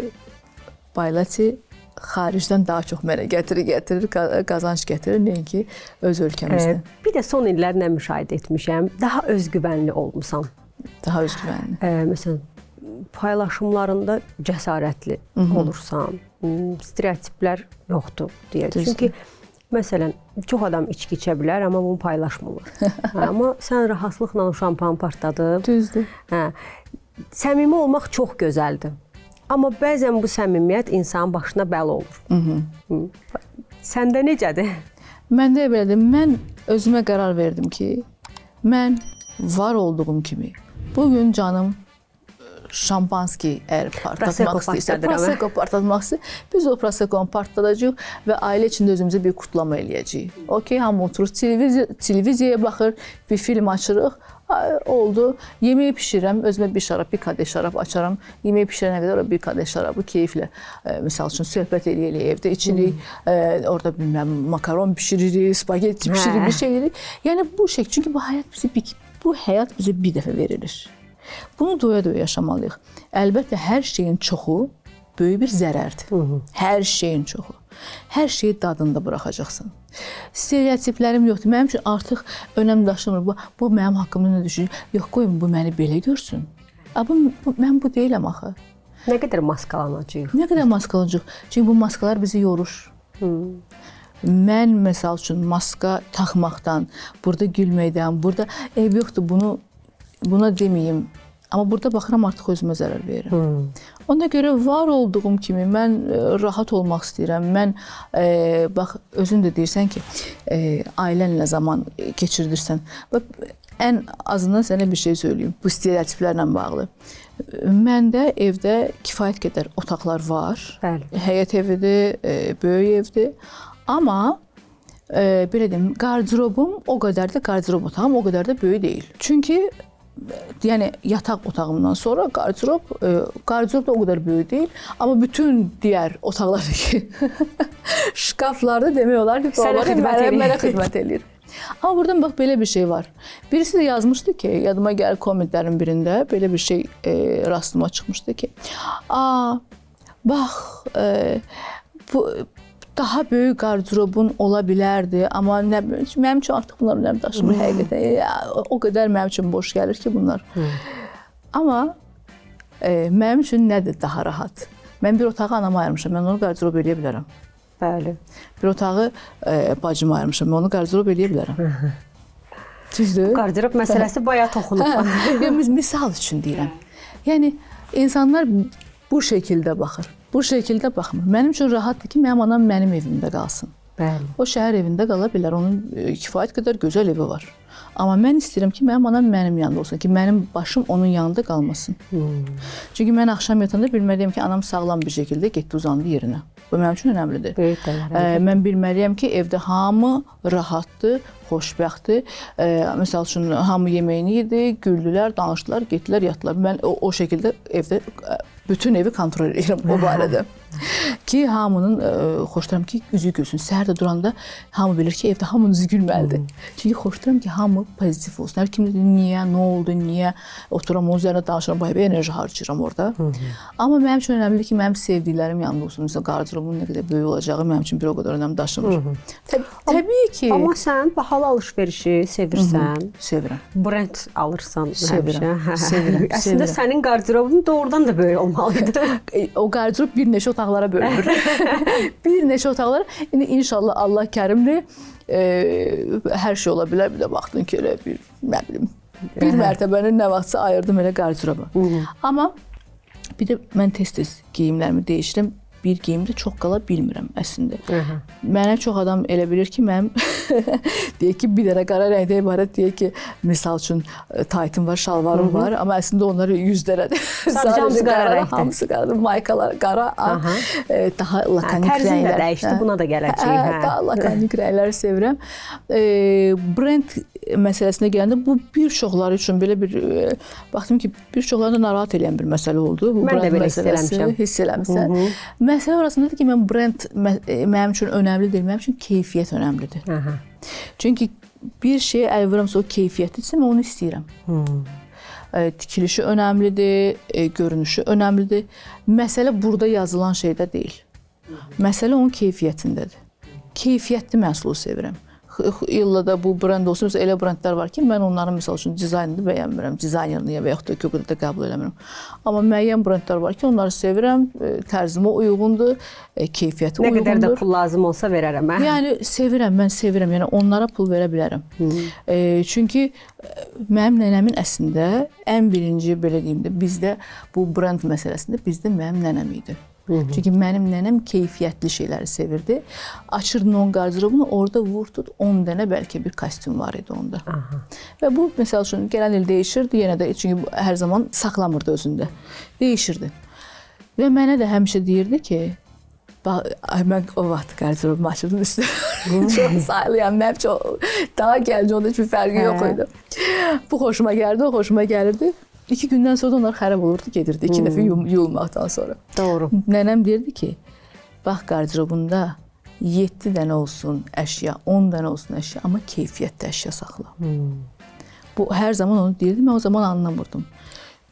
Speaker 1: Bayleti xaricdən daha çox mənə gətirir, qazanc gətirir, nəinki öz ölkəmizdən.
Speaker 2: Bir də son illər nə müşahidə etmişəm, daha özgüvənli olmusan.
Speaker 1: Daha özgüvənli.
Speaker 2: Məsələn, paylaşımlarında cəsarətli olursan, stereotiplər yoxdur deyək. Çünki məsələn, çox adam içki içə bilər, amma bunu paylaşmırlar. Amma sən rahatlıqla o şampan partladıb.
Speaker 1: Düzdür.
Speaker 2: Səmimi olmaq çox gözəldir. Amma bəzən bu səmimiyyət insanın başına bəla olur. Səndə necədir?
Speaker 1: Məndə belədir. Mən özümə qərar verdim ki, mən var olduğum kimi, bugün canım şampanski əgər partlatmaq istəyirsə, prosecco partlatmaq istəyirsə, biz o prosecconu partladacağıq və ailə içində özümüzə bir kutlama eləyəcəyik. Okey, hamı oturur, televiziyaya baxır, bir film açırıq. Oldu. Yemeği pişirirəm, özümə bir şarap, bir kadeh şarap açaram. Yemeği pişirənə qədər o bir kadeh şarabı keyiflə, misal üçün söhbət eləyirik, evdə içirik, orada bilməm, makaron pişiririk, spagetti pişiririk, bir şey eləyirik. Yəni bu şey, çünki bu həyat bizə bir dəfə verilir. Bunu doya-doya yaşamalıyıq. Əlbəttə, hər şeyin çoxu böyük bir zərərdir. Hər şeyin çoxu. Hər şeyi dadında buraxacaqsın. Stereotiplərim yoxdur. Mənim üçün artıq önəm daşımır. Bu mənim haqqımda nə düşünür? Yox, qoyun, bu məni belə görsün. Mən bu deyiləm axı.
Speaker 2: Nə qədər maskalanacağıq?
Speaker 1: Nə qədər maskalanacaq? Çünki bu maskalar bizi yorur. Mən, məsəl üçün, maska taxmaqdan, burada gülməkdən, burada ev yoxdur, buna deməyim. Amma burada baxıram, artıq özümə zərər verirəm. Ona görə var olduğum kimi mən rahat olmaq istəyirəm. Mən, bax, özün də deyirsən ki, ailənlə zaman keçirdirsən. Ən azından sənə bir şey söyləyeyim, bu stereotiplərlə bağlı. Məndə evdə kifayət qədər otaqlar var. Həyət evidir, böyük evdir. Amma, belə deyim, qardırobum o qədər də, qardırop otağım o qədər də böyük deyil. Çünki yəni yataq otağımdan sonra qardırob da o qədər böyük deyil, amma bütün digər otaqlardakı şkaflarda demək olar ki, mənə xidmət eləyir. Amma buradan bax belə bir şey var. Birisi də yazmışdı ki, yadıma gəlir kommentlərin birində belə bir şey rastıma çıxmışdı ki, bax bu daha böyük qardırobun ola bilərdi, amma mənim üçün artıq bunlar önəm daşımır həqiqətən. O qədər mənim üçün boş gəlir ki bunlar. Amma Mənim üçün nədir daha rahat? Mən bir otağı anama ayırmışam, mən onu qardırob eləyə bilərəm.
Speaker 2: Bəli.
Speaker 1: Bir otağı bacıma ayırmışam, mən onu qardırob eləyə bilərəm. Düzdür?
Speaker 2: Qardırob məsələsi bayağı toxunub.
Speaker 1: Misal üçün deyirəm. Yəni, insanlar bu şəkildə baxır. Bu şəkildə baxmır. Mənim üçün rahatdır ki, mənim anam mənim evimdə qalsın.
Speaker 2: Bəli.
Speaker 1: O şəhər evində qala bilər, onun kifayət qədər gözəl evi var. Amma mən istəyirəm ki, mənim anam mənim yanında olsun, ki, mənim başım onun yanında qalmasın. Çünki mən axşam yatanda bilməliyəm ki, anam sağlam bir şəkildə getdi, uzandı yerinə. Bu mənim üçün önəmlidir.
Speaker 2: Böyük dəyərlidir.
Speaker 1: Mən bilməliyəm ki, evdə hamı rahatdır, xoşbəxtdir. Məsəl üçün, hamı yeməyini yedi, güldülər, danışdılar, getdilər, yatdılar. Mən o şəkildə evdə bütün evi kontrol edirəm o barədə. Ki, hamının xoşlayıram ki, üzü gülsün. Səhər də duranda hamı bilir ki, evdə hamının üzü gülməlidir. Çünki xoşlayıram ki, hamı pozitiv olsun. Hər kim deyir, niyə, nə oldu, niyə oturam, onun üzərində danışıram, bayağı bir enerji harcayıram orada. Amma mənim üçün önəmlidir ki, mənim sevdiklərim yanında olsun. Məsələn, qardırobumun nə qədər böyük olacağı mənim üçün bir o qədər önəm daşımır. Təbii ki.
Speaker 2: Amma sən bahalı alış-verişi sevirsən.
Speaker 1: Sevirəm.
Speaker 2: Brend alırsan
Speaker 1: Sevirəm.
Speaker 2: həmişə.
Speaker 1: Sevirəm.
Speaker 2: Əslində sənin qardirobun doğrudan da böyük olmalıdır.
Speaker 1: O qardırob bir neçə otaqlara bölünür. Bir neçə otaqlara. İndi inşallah Allah kərimdir. Hər şey ola bilər. Bir də baxdın ki, elə bir, nə bilim, bir mərtəbənin nə vaxtsa ayırdım elə qardıroba. Amma bir də mən tez-tez geyimlərimi dəyişirəm. Bir geyimdə çox qala bilmirəm əslində. Mənə çox adam elə bilir ki, mənim deyək ki, bir dənə qara rəngdə ibarət, deyək ki, misal üçün taytım var, şalvarım var, amma əslində onları 100 dənədir.
Speaker 2: Sadəcə qara rəngdə.
Speaker 1: Hamısı qara, maykalar qara, daha lakanik rənglər.
Speaker 2: Tərzin də dəyişdi, buna da gələcəyik.
Speaker 1: Daha lakanik rəngləri sevirəm. Brend məsələsinə gələndə bu bir çoxları üçün belə bir, baxdım ki, bir çoxlarını narahat edən bir məsələ oldu.
Speaker 2: Mən də belə hiss eləmişəm.
Speaker 1: Məsələ orasındadır ki, mən brend mənim üçün önəmli deyil, mənim üçün keyfiyyət önəmlidir. Çünki bir şeyə əl vuramsa o keyfiyyətlidirsə, mən onu istəyirəm. Tikilişi önəmlidir, görünüşü önəmlidir. Məsələ burada yazılan şeydə deyil. Məsələ onun keyfiyyətindədir. Keyfiyyətli məhsulu sevirəm. İlla da bu brend olsun, elə brendlər var ki, mən onların misal üçün dizaynını bəyənmirəm, dizaynerini və yaxud da ki, o qədər də qəbul eləmirəm. Amma müəyyən brendlər var ki, onları sevirəm, tərzimə uyğundur, keyfiyyəti uyğundur.
Speaker 2: Nə qədər də pul lazım olsa verərəm.
Speaker 1: Yəni, sevirəm, mən sevirəm, yəni onlara pul verə bilərəm. Çünki mənim nənəmin əslində ən birinci, belə deyim də, bizdə bu brend məsələsində bizdə mənim nənəm idi. Çünki mənim nənəm keyfiyyətli şeyləri sevirdi. Açırdın onun qardırobunu, orada vur-tut 10 dənə bəlkə bir kostyum var idi onda. Və bu, məsəl üçün, gələn il dəyişirdi, yenə də, çünki hər zaman saxlamırdı özündə. Dəyişirdi. Və mənə də həmişə deyirdi ki, mən o vaxt qardırobumu açırdım üstü. Çox sayılıyam, mənim çox daha gənc, onda hiçbir fərqi yox idi. Bu xoşuma gəldi, o xoşuma gəlirdi. 2 gündən sonra onlar xərab olurdu, gedirdi. 2 dəfə yuyulmaqdan sonra.
Speaker 2: Doğru.
Speaker 1: Nənəm deyirdi ki, bax qardirobunda 7 dənə olsun əşya, 10 dənə olsun əşya, amma keyfiyyətli əşya saxla. Bu, hər zaman onu deyirdi, mən o zaman anlamırdım.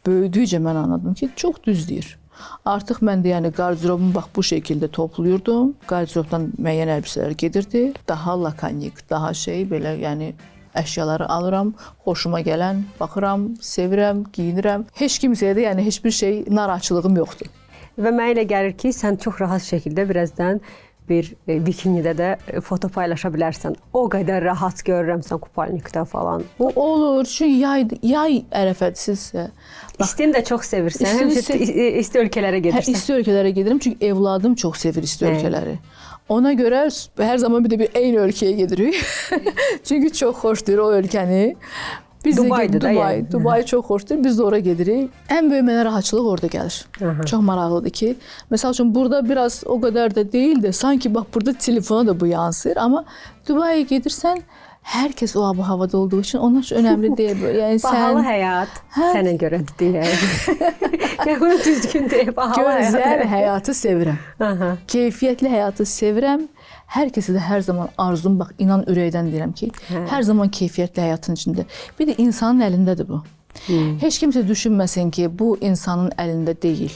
Speaker 1: Böyüdükcə mən anladım ki, çox düz deyir. Artıq mən də yəni qardirobumu bax bu şəkildə topluyordum. Qardirobdan müəyyən əlbisələr gedirdi. Daha lakanik, daha belə yəni əşyaları alıram, xoşuma gələn, baxıram, sevirəm, giyinirəm. Heç kimsəyə də yəni heç bir şey narahatçılığım yoxdur.
Speaker 2: Və mənə elə gəlir ki, sən çox rahat şəkildə birazdan bir bikinidə də foto paylaşa bilərsən. O qədər rahat görürəm sən kupalnikdə falan.
Speaker 1: Bu olur, çünki yay ərəfədirsinizsə.
Speaker 2: İstin də çox sevirsən, həmişə isti ölkələrə gedirsən.
Speaker 1: İsti ölkələrə gedirəm, çünki evladım çox sevir isti ölkələri. Ona görə hər zaman bir də bir eyni ölkəyə gedirik. Çünki çox xoşdur o ölkəni.
Speaker 2: Dubai'dir da yəni.
Speaker 1: Dubai çox xoşdur, biz də ora gedirik. Ən böyük mənə rahatçılıq orada gəlir. Çox maraqlıdır ki, məsəl üçün burada biraz o qədər də deyil də, sanki bax burada telefona da bu yansır, amma Dubai'yə gedirsən, hər kəs o havada olduğu üçün onlar üçün önəmli deyil. Yəni
Speaker 2: bahalı həyat sənə görə deyək. Yəni bunu düzgün deyək, bahalı həyat.
Speaker 1: Gözəl həyatı sevirəm. Keyfiyyətli həyatı sevirəm. Hər kəsə də hər zaman arzum, bax inan ürəkdən deyirəm ki, hər zaman keyfiyyətli həyatın içində. Bir də insanın əlindədir bu. Heç kimsə düşünməsin ki, bu insanın əlində deyil.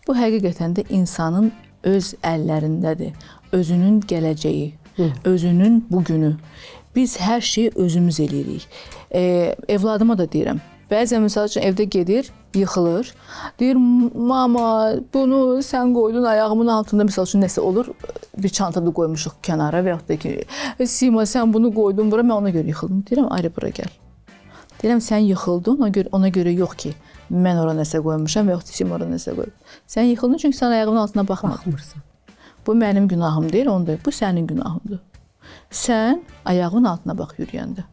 Speaker 1: Bu həqiqətən də insanın öz əllərindədir. Özünün gələcəyi, özünün bugünü. Biz hər şeyi özümüz eləyirik. Evladıma da deyirəm, Bəzən məsəl üçün evdə gedir, yıxılır. Deyir, mama, bunu sən qoydun ayağımın altında, məsəl üçün nəsə olur, bir çantada qoymuşuq kənara və yaxud da ki, Sima, sən bunu qoydun bura, mən ona görə yıxıldım. Deyirəm, ayrı bura gəl. Deyirəm, sən yıxıldın, ona görə yox ki, mən ora nəsə qoymuşam və yaxud da Sima ora nəsə qoyub. Sən yıxıldın çünki sən ayağımın altına baxmırsan. Bu mənim günahım deyil, onda bu sənin günahındır. Sən ayağın altına bax yürüyəndə.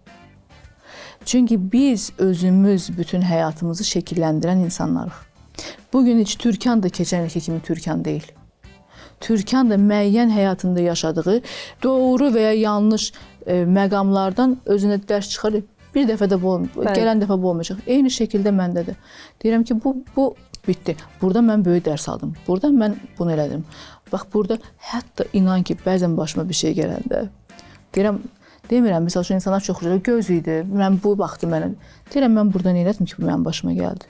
Speaker 1: Çünki biz özümüz bütün həyatımızı şəkilləndirən insanlarıq. Bugün heç Türkan da keçən ilki kimi Türkan deyil. Türkan da müəyyən həyatında yaşadığı doğru və ya yanlış məqamlardan özünə dərs çıxarır. Bir dəfə də bu olmayacaq, gələn dəfə bu olmayacaq. Eyni şəkildə məndə də. Deyirəm ki, bu bitdi. Burada mən böyük dərs aldım. Burada mən bunu elədim. Bax, burada hətta inan ki, bəzən başıma bir şey gələndə deyirəm, demirəm, məsəl üçün insanlar çox xoşdur, göz idi, mən bu vaxtı mənə. Deyirəm, mən burada nə elədim ki, bu mənim başıma gəldi.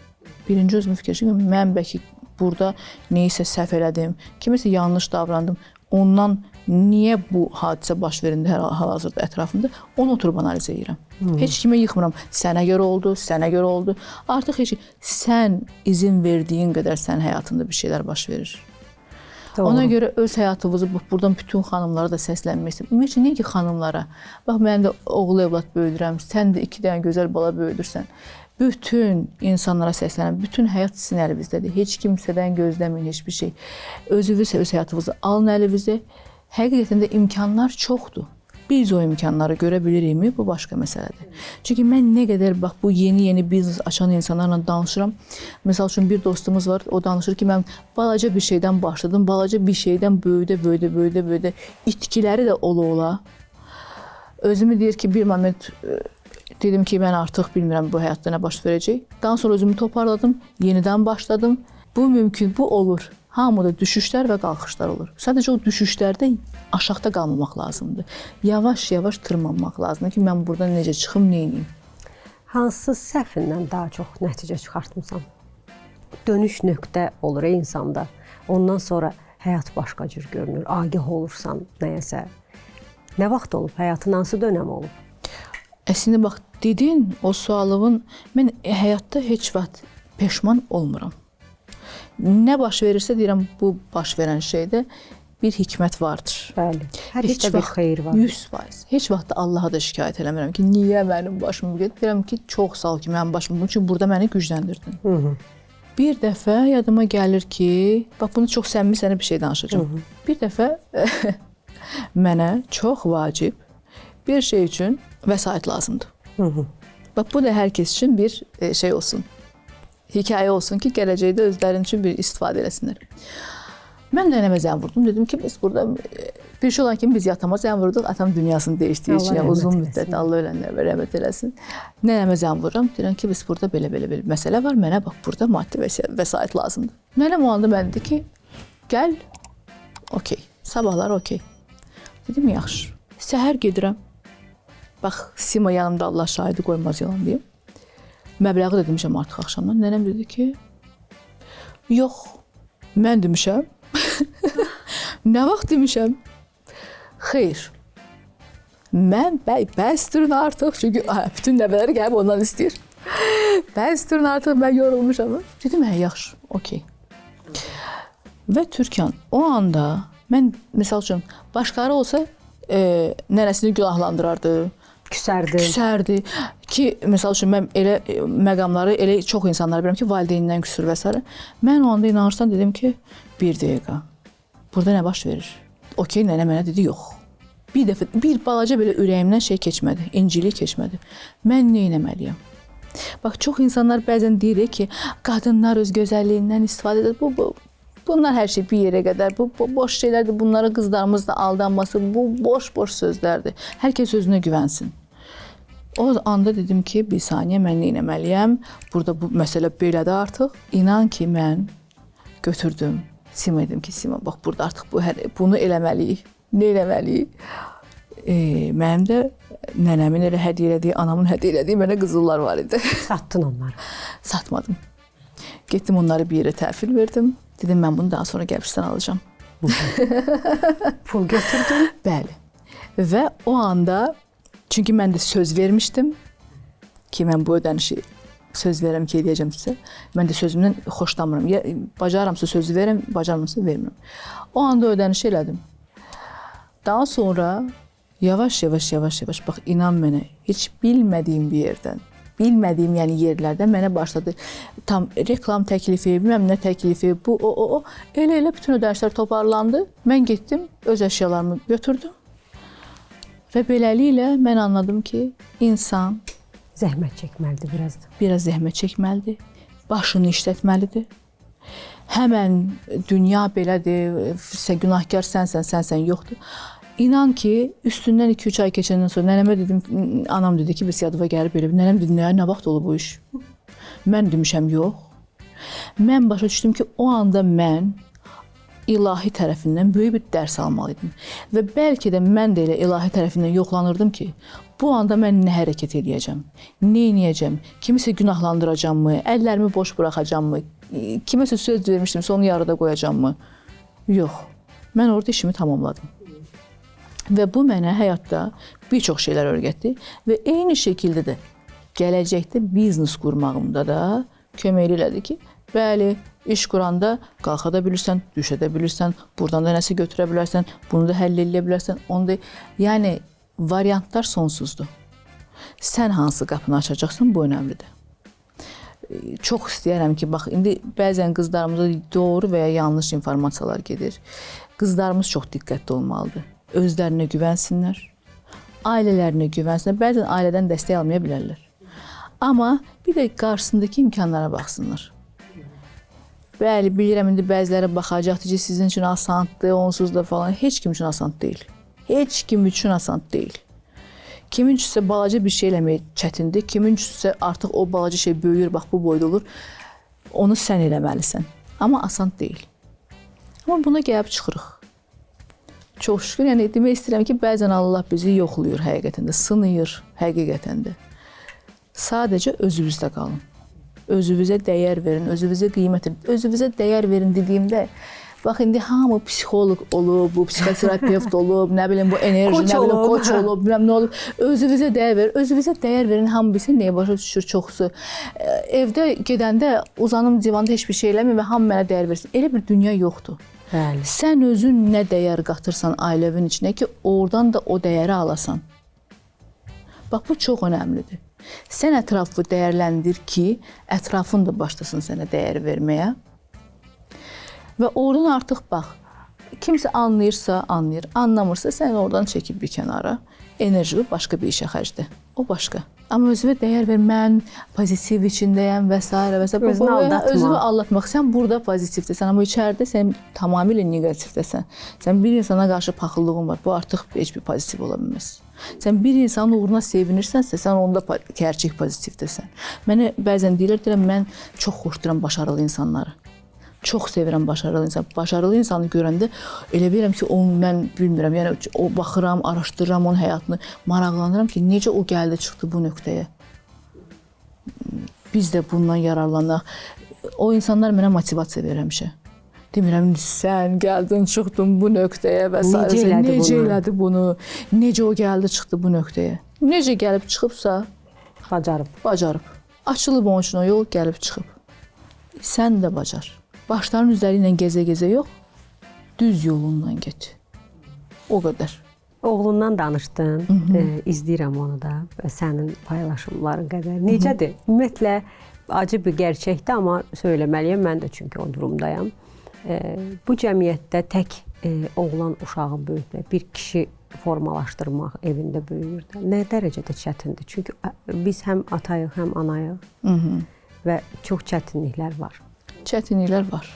Speaker 1: Birinci özümü fikirləşdim, mən bəlkə burada neysə səhv elədim, kimisə yanlış davrandım. Ondan niyə bu hadisə baş verindi hal-hazırda ətrafında, onu oturub analiz edirəm. Heç kimə yıxmıram. Sənə görə oldu, sənə görə oldu. Artıq heç sən izin verdiyin qədər sənin həyatında bir şeylər baş verir. Doğru. Ona görə öz həyatınızı buradan bütün xanımlara da səslənmək istəyirəm. Ümumiyyətlə, niyə ki xanımlara? Bax, mən də oğul evlad böyüdürəm, sən də 2 dənə gözəl bala böyüdürsən. Bütün insanlara səslənəm, bütün həyat sizin əlinizdədir. Heç kimsədən gözləməyin heç bir şey. Özünüz öz həyatınızı alın əlinizə. Həqiqətən də imkanlar çoxdur. Biz o imkanları görə bilirikmi? Bu başqa məsələdir. Çünki mən nə qədər bax bu yeni biznes açan insanlarla danışıram. Məsəl üçün bir dostumuz var, o danışır ki, mən balaca bir şeydən başladım, balaca bir şeydən böyüdə. İtkiləri də ola. Özümü deyir ki, bir moment dedim ki, mən artıq bilmirəm bu həyatda nə baş verəcək. Daha sonra özümü toparladım, yenidən başladım. Bu mümkün, bu olur. Hamıda düşüşlər və qalxışlar olur. Sadəcə o düşüşlərdə aşağıda qalmamaq lazımdır. Yavaş-yavaş tırmanmaq lazımdır ki, mən buradan necə çıxım, nə edeyim?
Speaker 2: Hansı səhvindən daha çox nəticə çıxartmısan? Dönüş nöqtə olur insanda. Ondan sonra həyat başqa cür görünür. Agah olursan nəyəsə. Nə vaxt olub? Həyatın hansı dönəm olub?
Speaker 1: Əslində bax, dedin o sualımın, mən həyatda heç vaxt peşman olmuram. Nə baş verirsə deyirəm, bu baş verən şeydə bir hikmət vardır.
Speaker 2: Bəli. Hər işdə bir xeyir var.
Speaker 1: 100%. Heç vaxt Allaha da şikayət eləmirəm ki, niyə mənim başım bu gedir? Deyirəm ki, çox sağ ol ki, mənim başım bu, çünki burada məni gücləndirdin. Bir dəfə yadıma gəlir ki, bax bunu çox səmimi sənə bir şey danışacağım. Bir dəfə mənə çox vacib bir şey üçün vəsait lazımdır. Bax bu da hər kəs üçün bir şey olsun. Hikayə olsun ki, gələcəkdə özlərinin üçün bir istifadə eləsinlər. Mən nənəmə zəng vurdum. Dedim ki, biz burada bir şey olan kimi biz yatama zəng vurduq. Atam dünyasını dəyişdiyi üçün uzun müddət Allah ölənlərə rəhmət eləsin. Nənəmə zəng vururam. Deyirəm ki, biz burada belə məsələ var. Mənə bax burada maddi vəsait lazımdır. Nənəm o anda mənə dedi ki, gəl. Okey. Sabahlar okey. Dedim, yaxşı. Səhər gedirəm. Bax, Sima yanımda Allah şahidi qoymaz yalan deyim. Məbləği də demişəm artıq axşamdan. Nənəm dedi ki, yox, mən demişəm. Nə vaxt demişəm? Xeyr. Mən bəs durun artıq. Çünki bütün nəvələri gəlib ondan istəyir. Bəs durun artıq, mən yorulmuşam. Dedim, yaxşı, okey. Və Türkan, o anda mən, məsəl üçün, başqaları olsa nənəsini günahlandırardı. Küsərdi ki, məsəl üçün, mən elə məqamları, elə çox insanlar bilirəm ki, valideynindən küsür və s. Mən o anda inanırsan dedim ki, bir dəqiqə, burada nə baş verir? Okey, nənə mənə dedi, yox. Bir dəfə, bir balaca belə ürəyimdən şey keçmədi, incilik keçmədi. Mən nə etməliyəm? Bax, çox insanlar bəzən deyir ki, qadınlar öz gözəlliyindən istifadə edir. Bunlar hər şey bir yerə qədər, bu boş şeylərdir, bunlara qızlarımız da aldanması, bu boş sözlərdir. Hər kəs özünə güvənsin. O anda dedim ki, bir saniyə mən nə etməliyəm? Burada bu məsələ belədir artıq. İnan ki, mən götürdüm. Sima dedim ki, Sima, bax burada artıq bunu eləməliyik. Nə eləməliyik? Mənim də nənəmin elə hədiyyə elədiyi, anamın hədiyyə elədiyi mənə qızıllar var idi.
Speaker 2: Satdın onları?
Speaker 1: Satmadım. Getdim onları bir yerə təhvil verdim. Dedim, mən bunu daha sonra qəbirdən alacağım.
Speaker 2: Pul götürdün?
Speaker 1: Bəli. Və o anda, çünki mən də söz vermişdim ki, mən bu ödənişi söz verirəm ki, eləyəcəm sizə. Mən də sözümdən xoşlanmıram. Ya bacaramsa sözü verirəm, bacarmırsa vermirəm. O anda ödəniş elədim. Daha sonra yavaş bax inan mənə, heç bilmədiyim bir yerdən, bilmədiyim yəni yerlərdən mənə başladı tam reklam təklifi, bilməm nə təklifi, bu o. Elə bütün ödənişlər toparlandı. Mən getdim, öz əşyalarımı götürdüm. Və beləliklə mən anladım ki, insan
Speaker 2: zəhmət çəkməlidir biraz da.
Speaker 1: Biraz zəhmət çəkməlidir, başını işlətməlidir. Həmən dünya belədir, günahkar sənsən, yoxdur. İnan ki, üstündən 2-3 ay keçəndən sonra nənəmə dedim, anam dedi ki, biz yadıva gəlib belə. Nənəm dedi, nə vaxt olub bu iş? Mən demişəm, yox. Mən başa düşdüm ki, o anda mən ilahi tərəfindən böyük bir dərs almalıydım. Və bəlkə də mən də elə ilahi tərəfindən yoxlanırdım ki, bu anda mən nə hərəkət edəcəm, nə edəcəm, kimisə günahlandıracağımı, əllərimi boş buraxacağımı, kiməsə söz vermişdimsə onu yarıda qoyacağımı? Yox, mən orada işimi tamamladım. Və bu mənə həyatda bir çox şeylər öyrətdi və eyni şəkildə də gələcəkdə biznes qurmağımda da kömək elədi ki, bəli, iş quranda qalxa da bilirsən, düşə də bilirsən, buradan da nəsə götürə bilərsən, bunu da həll edə bilərsən, onu da, yəni variantlar sonsuzdur. Sən hansı qapını açacaqsan, bu önəmlidir. Çox istəyərəm ki, bax, indi bəzən qızlarımıza doğru və ya yanlış informasiyalar gedir. Qızlarımız çox diqqətli olmalıdır. Özlərinə güvənsinlər, ailələrinə güvənsinlər. Bəzən ailədən dəstək almaya bilərlər. Amma bir də qarşısındakı imkanlara baxsınlar. Bəli, bilirəm, indi bəziləri baxacaqdır ki, sizin üçün asandır, onsuz da falan. Heç kim üçün asan deyil. Heç kim üçün asan deyil. Kimin üçünsə balaca bir şey eləmək çətindir, kimin üçünsə artıq o balaca şey böyüyür, bax bu boyda olur. Onu sən eləməlisən. Amma asan deyil. Amma buna gəlib çıxırıq. Çox şükür, yəni demək istəyirəm ki, bəzən Allah bizi yoxlayır həqiqətən də, sınıyır həqiqətən də. Sadəcə özünüzdə qalın. Özünüzə dəyər verin, özünüzə qiymət verin. Özünüzə dəyər verin dediyimdə, bax indi hamı psixoloq olub, bu psixoterapevt olub, nə bilim bu enerji, nə bilim koç olub, bilməm nə olub. Özünüzə dəyər verin. Özünüzə dəyər verin, hamı bilsin nəyə başa düşür çoxsu. Evdə gedəndə uzanım divanda heç bir şey eləmir və hamı mənə dəyər versin. Elə bir dünya yoxdur.
Speaker 2: Bəli.
Speaker 1: Sən özün nə dəyər qatırsan ailəvin içinə ki, oradan da o dəyəri alasan. Bax, bu çox önəmlidir. Sən ətrafı dəyərləndir ki, ətrafın da başlasın sənə dəyər verməyə. Və oradan artıq bax, kimsə anlayırsa anlayır, anlamırsa sən oradan çəkib bir kənara, enerjini başqa bir işə xərclə. O başqa. Amma özünə dəyər ver, mən pozitiv içindəyəm və s.
Speaker 2: Özünü aldatma.
Speaker 1: Özünü aldatmaq. Sən burada pozitivdəsən, amma içəridə sən tamamilə negativdəsən. Sən bir insana qarşı paxıllığın var. Bu artıq heç bir pozitiv ola bilməz. Sən bir insanın uğruna sevinirsənsə, sən onda gerçək pozitivdəsən. Mənə bəzən deyirlər, mən çox xoşduram başarılı insanları. Çox sevirəm başarılı insan. Başarılı insanı görəndə elə bilirəm ki, onu mən bilmirəm. Yəni o baxıram, araşdırıram onun həyatını, maraqlanıram ki, necə o gəldi çıxdı bu nöqtəyə. Biz də bundan yararlanaq. O insanlar mənə motivasiya verir həmişə. Demirəm, sən gəldin, çıxdın bu nöqtəyə və s. Necə elədi bunu? Necə o gəldi, çıxdı bu nöqtəyə? Necə gəlib çıxıbsa, bacarıb. Açılıb onun üçün o yol, gəlib çıxıb. Sən də bacar. Başların üzəri ilə gəzə-gəzə yox, düz yolundan get. O qədər.
Speaker 2: Oğlundan danışdın, izləyirəm onu da və sənin paylaşımların qədər. Necədir? Ümumiyyətlə, acı bir gerçəkdir, amma söyləməliyəm, mən də çünki o durumdayam. Bu cəmiyyətdə tək oğlan uşağı böyütmək, bir kişi formalaşdırmaq evində böyüyür də. Nə dərəcədə çətindir? Çünki biz həm atayıq, həm anayıq və çox çətinliklər var.
Speaker 1: Çətinliklər var.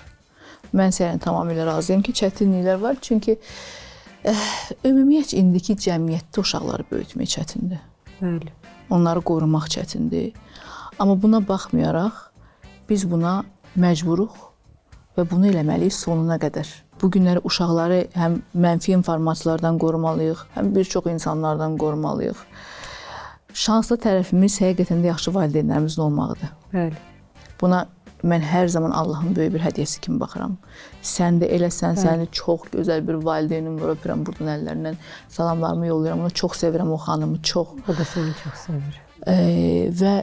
Speaker 1: Mən sənə tamamilə razıyam ki, çətinliklər var. Çünki ümumiyyətlə indiki cəmiyyətdə uşaqları böyütmək çətindir.
Speaker 2: Bəli.
Speaker 1: Onları qorumaq çətindir. Amma buna baxmayaraq biz buna məcburuq və bunu eləməliyik sonuna qədər. Bu günləri uşaqları həm mənfi informasiyalardan qorumalıyıq, həm bir çox insanlardan qorumalıyıq. Şanslı tərəfimiz həqiqətən də yaxşı valideynlərimizin olmağıdır.
Speaker 2: Bəli.
Speaker 1: Buna mən hər zaman Allahın böyük bir hədiyyəsi kimi baxıram. Sən də eləsən, səni çox gözəl bir valideynim var, öpürəm buradan əllərindən, salamlarımı yollayıram. Onu çox sevirəm, o xanımı, çox.
Speaker 2: O da səni çox sevir.
Speaker 1: Və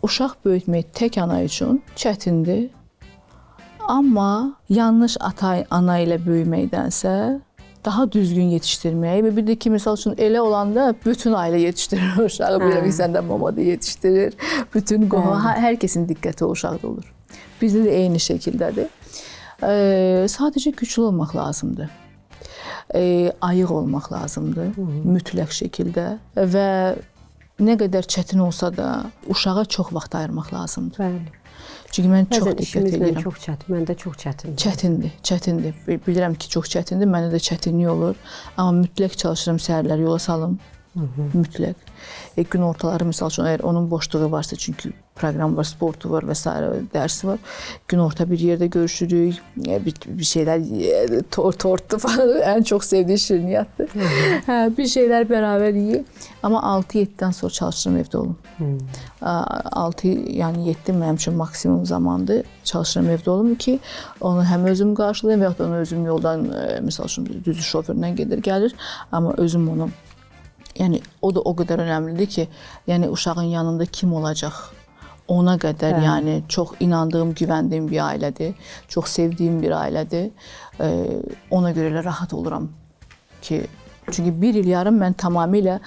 Speaker 1: uşaq böyütmək tək ana üçün çətindir. Amma yanlış ana ilə böyüməkdənsə daha düzgün yetişdirmək və bir də ki, misal üçün elə olanda bütün ailə yetişdirir uşağı. Bir də səndə mama da yetişdirir. Bütün qohum, hər kəsin diqqəti o uşaqda olur. Bizdə də eyni şəkildədir. Sadəcə güclü olmaq lazımdır. Ayıq olmaq lazımdır mütləq şəkildə və nə qədər çətin olsa da uşağa çox vaxt ayırmaq lazımdır.
Speaker 2: Bəli.
Speaker 1: Çünki mən çox diqqət edirəm.
Speaker 2: Çox çətin, məndə çox
Speaker 1: çətindir. Çətindir. Bilirəm ki, çox çətindir. Məndə də çətinlik olur. Amma mütləq çalışıram səhərlər yola salım. Mütləq. Gün ortaları misal üçün əgər onun boşluğu varsa, çünki proqram var, sportu var və s. dərsi var. Gün orta bir yerdə görüşürük. Bir şeylər tortdu falan. Ən çox sevdiyi şirniyyatdır. Bir şeylər bərabər yeyib. Amma 6-7-dən sonra çalışıram evdə olum. 6, yəni 7 mənim üçün maksimum zamandır. Çalışıram evdə olum ki, onu həm özüm qarşılayım və yaxud da onu özüm yoldan, misal üçün düzü şoferlə gedir, gəlir. Amma özüm onu, yəni o da o qədər önəmlidir ki, yəni uşağın yanında kim olacaq? Ona qədər, yəni çox inandığım, güvəndiyim bir ailədir. Çox sevdiyim bir ailədir. Ona görə elə rahat oluram ki, çünki bir il yarım mən tamamilə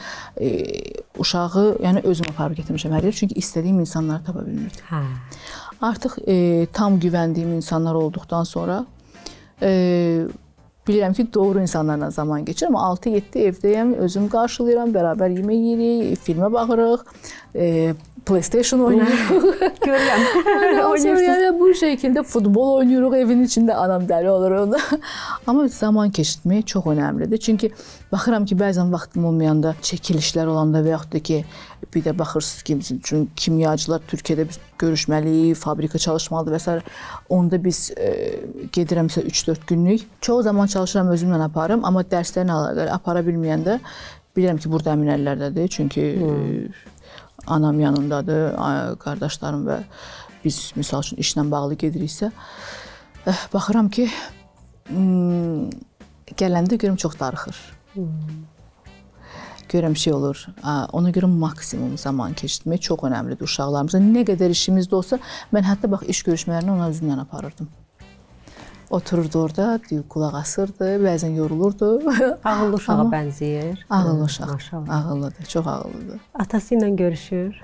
Speaker 1: uşağı, yəni özüm aparıb getirmişəm hər yer. Çünki istədiyim insanları tapa bilmirdim. Artıq tam güvəndiyim insanlar olduqdan sonra bilirəm ki, doğru insanlarla zaman geçirirəm. 6-7 evdəyəm, özüm qarşılayıram, bərabər yemək yeyirik, filmə baxırıq, PlayStation oynayırıq.
Speaker 2: Görürəm.
Speaker 1: Yəni bu şəkildə futbol oynayırıq, evin içində anam dəli olur onda. Amma zaman keçirmək çox önəmlidir. Çünki baxıram ki, bəzən vaxtım olmayanda, çəkilişlər olanda və yaxud da ki, bir də baxırsınız ki, çünki kimyacılar Türkiyədə biz görüşməliyik, fabrika çalışmalıdır və s. Onda biz gedirəm məsələn 3-4 günlük. Çoğu zaman çalışıram özümlə aparım, amma dərslərini apara bilməyəndə bilirəm ki, burada əmin əllərdədir. Çünki anam yanındadır, qardaşlarım və biz misal üçün işlə bağlı gediriksə, baxıram ki, gələndə görüm çox darıxır. Görəm şey olur. Ona görə maksimum zaman keçirmək çox önəmlidir uşaqlarımıza. Nə qədər işimiz də olsa, mən hətta bax iş görüşmələrini ona özümlə aparırdım. Otururdu orada, qulaq asırdı, bəzən yorulurdu.
Speaker 2: Ağıllı uşağa bənzəyir.
Speaker 1: Ağıllı uşaq, ağıllıdır, çox ağıllıdır.
Speaker 2: Atası ilə görüşür.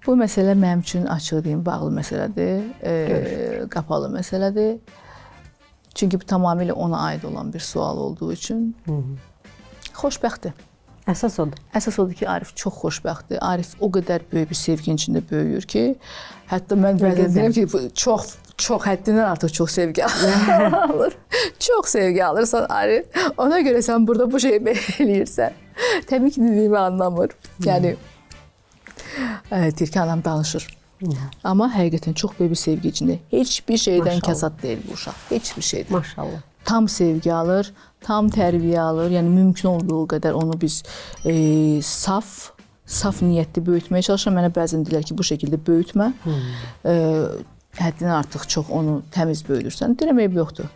Speaker 1: Bu məsələ mənim üçün açıq deyim, bağlı məsələdir, qapalı məsələdir. Çünki bu tamamilə ona aid olan bir sual olduğu üçün xoşbəxtdir.
Speaker 2: Əsas odur.
Speaker 1: Əsas odur ki, Arif çox xoşbəxtdir. Arif o qədər böyük bir sevginin içində böyüyür ki, hətta mən bəzən deyirəm ki, çox həddindən artıq çox sevgi alır. Çox sevgi alırsan Arif. Ona görə sən burada bu şeyi eləyirsən. Təbii ki, dediyimi anlamır. Yəni, deyir ki, anam danışır. Amma həqiqətən çox böyük bir sevgi içində. Heç bir şeydən kasad deyil bu uşaq. Heç bir şeydən.
Speaker 2: Maşallah.
Speaker 1: Tam sevgi alır, tam tərbiyə alır. Yəni, mümkün olduğu qədər onu biz saf niyyətli böyütməyə çalışırıq. Mənə bəzən deyirlər ki, bu şəkildə böyütmə. Həddindən artıq çox onu təmiz böyüdürsən. Deyirəm, eyb yoxdur.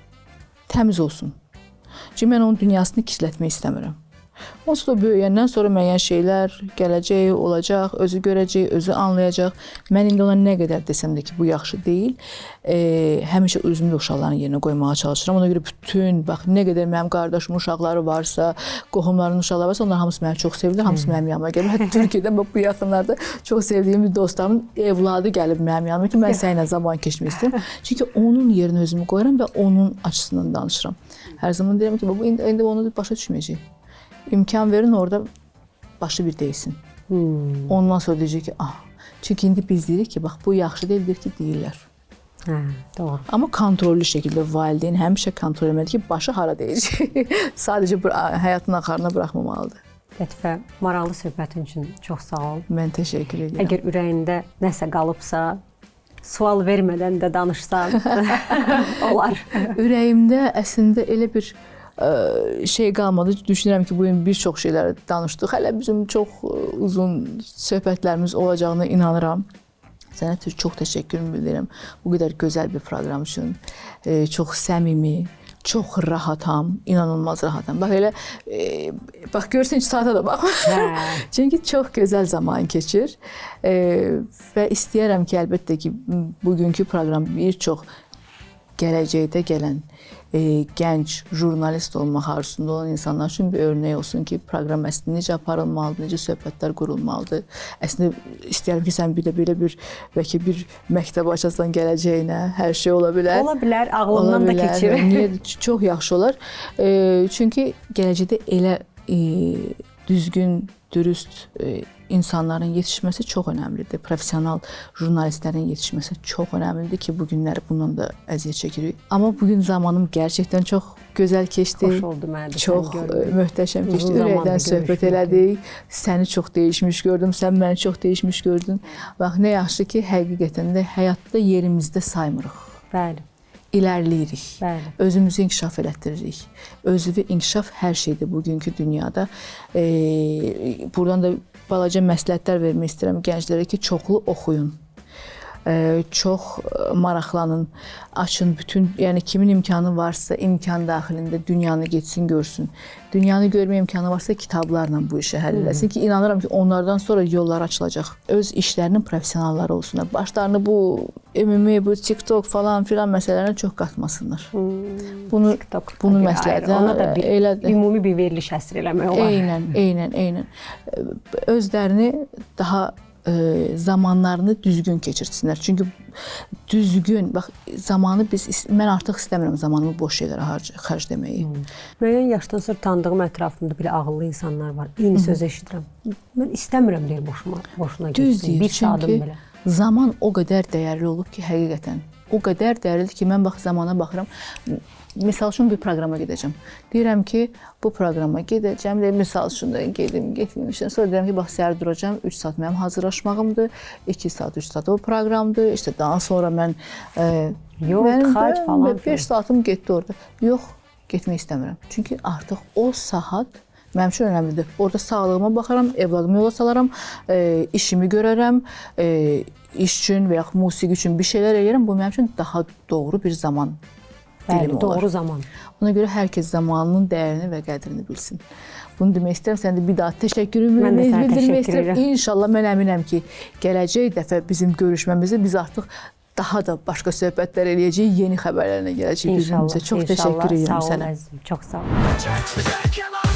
Speaker 1: Təmiz olsun. Çünki mən onun dünyasını kirlətmək istəmirəm. Onsuz da böyüyəndən sonra müəyyən şeylər gələcək, olacaq, özü görəcək, özü anlayacaq. Mən indi ona nə qədər desəm də ki, bu yaxşı deyil. Həmişə özümü də uşaqların yerinə qoymağa çalışıram. Ona görə bütün, bax, nə qədər mənim qardaşımın uşaqları varsa, qohumlarının uşaqları varsa, onlar hamısı məni çox sevirlər, hamısı mənim yanıma gəlir. Hətta Türkiyədə bu yaxınlarda çox sevdiyim bir dostlarımın evladı gəlib mənim yanıma ki, mən səninlə zaman keçmək istəyirəm. Çünki onun yerinə özümü qoyuram və onun açısından danışıram. Hər zaman deyirəm ki, bu indi onu başa düşməyəcək. İmkan verin orada başı bir deyilsin. Ondan sonra deyəcək ki, çünki indi biz deyirik ki, bax, bu yaxşı deyildir ki, deyirlər.
Speaker 2: Doğru.
Speaker 1: Amma kontrollü şəkildə valideyn həmişə kontrol etməlidir ki, başı hara deyəcək. Sadəcə həyatın axarına buraxmamalıdır.
Speaker 2: Lətifə, maraqlı söhbətin üçün çox sağ ol.
Speaker 1: Mən təşəkkür edirəm.
Speaker 2: Əgər ürəyində nəsə qalıbsa, sual vermədən də danışsan, olar.
Speaker 1: Ürəyimdə əslində elə bir şey qalmadı. Düşünürəm ki, bu gün bir çox şeylər danışdıq. Hələ bizim çox uzun söhbətlərimiz olacağına inanıram. Sənə çox təşəkkürümü bildirirəm. Bu qədər gözəl bir proqram üçün. Çox səmimi, çox rahatam, inanılmaz rahatam. Bax elə bax görsən ki, saata da bax. Çünki çox gözəl zaman keçir. Və istəyirəm ki, əlbəttə ki, bugünkü proqram bir çox gələcəkdə gələn gənc jurnalist olmaq arzusunda olan insanlar üçün bir örnək olsun ki, proqram əslində necə aparılmalıdır, necə söhbətlər qurulmalıdır. Əslində istəyirəm ki, sən belə bir bəlkə bir məktəb açasan gələcəyinə, hər şey ola bilər.
Speaker 2: Ola bilər, ağlından da keçir.
Speaker 1: Niyə çox yaxşı olar? Çünki gələcəkdə elə düzgün, dürüst insanların yetişməsi çox önəmlidir. Professional jurnalistlərin yetişməsi çox önəmlidir ki, bu günləri bundan da əziyyət çəkirik. Amma bugün zamanım gerçəkdən çox gözəl keçdi.
Speaker 2: Xoş oldu mənə də
Speaker 1: çox möhtəşəm keçdi. Ürəkdən söhbət elədik. Səni çox dəyişmiş gördüm, sən məni çox dəyişmiş gördün. Bax, nə yaxşı ki, həqiqətən də həyatda yerimizdə saymırıq.
Speaker 2: Bəli.
Speaker 1: İlərləyirik.
Speaker 2: Bəli.
Speaker 1: Özümüzü inkişaf elətdiririk. Özünü inkişaf hər şeydir bugünkü dünyada. Buradan da balaca məsləhətlər vermək istəyirəm gənclərə ki, çoxlu oxuyun. Çox maraqlanın, açın bütün, yəni kimin imkanı varsa, imkan daxilində dünyanı getsin, görsün. Dünyanı görmə imkanı varsa kitablarla bu işi həll eləsin ki, inanıram ki, onlardan sonra yollar açılacaq. Öz işlərinin professionalları olsunlar. Başlarını bu ümumi, bu TikTok falan filan məsələlərine çox qatmasınlar. Bunu məsləhət.
Speaker 2: Ona da bir ümumi bir veriliş əsr eləmək olar.
Speaker 1: Eynən. Özlərini daha zamanlarını düzgün keçirsinlər. Çünki düzgün, bax, zamanı mən artıq istəmirəm zamanımı boş şeylərə xərcləməyi.
Speaker 2: Müəyyən yaşdan sonra tanıdığım ətrafımda belə ağıllı insanlar var. Eyni söz eşidirəm. Mən istəmirəm deyir boşuna geçsin. Bir saadım belə.
Speaker 1: Zaman o qədər dəyərli olub ki, həqiqətən. O qədər dəyərlidir ki, mən bax zamana baxıram. Misal üçün bir proqrama gedəcəm. Deyirəm ki, bu proqrama gedəcəm. Misal üçün də getmişəm. Sonra deyirəm ki, bax səhər duracam, 3 saat mənim hazırlaşmağımdır. 2 saat, 3 saat o proqramdır. İşte daha sonra mən 5 saatım getdi orada. Yox, getmək istəmirəm. Çünki artıq o saat mənim üçün önəmlidir. Orada sağlığıma baxaram, evladımı yola salaram, işimi görərəm, iş üçün və yaxud musiqi üçün bir şeylər eləyərəm. Bu mənim üçün daha doğru bir zaman dilimi olar.
Speaker 2: Doğru zaman.
Speaker 1: Ona görə hər kəs zamanının dəyərini və qədrini bilsin. Bunu demək istəyirəm. Sən də bir daha təşəkkürümü bildirmək istəyirəm. İnşallah mən əminəm ki, gələcək dəfə bizim görüşməmizdə biz artıq daha da başqa söhbətlər eləyəcəyik, yeni xəbərlərlə gələcəyik.
Speaker 2: İnşallah.
Speaker 1: Çox təşəkkür edirəm sənə.
Speaker 2: Sağ ol əzizim, çox sağ ol.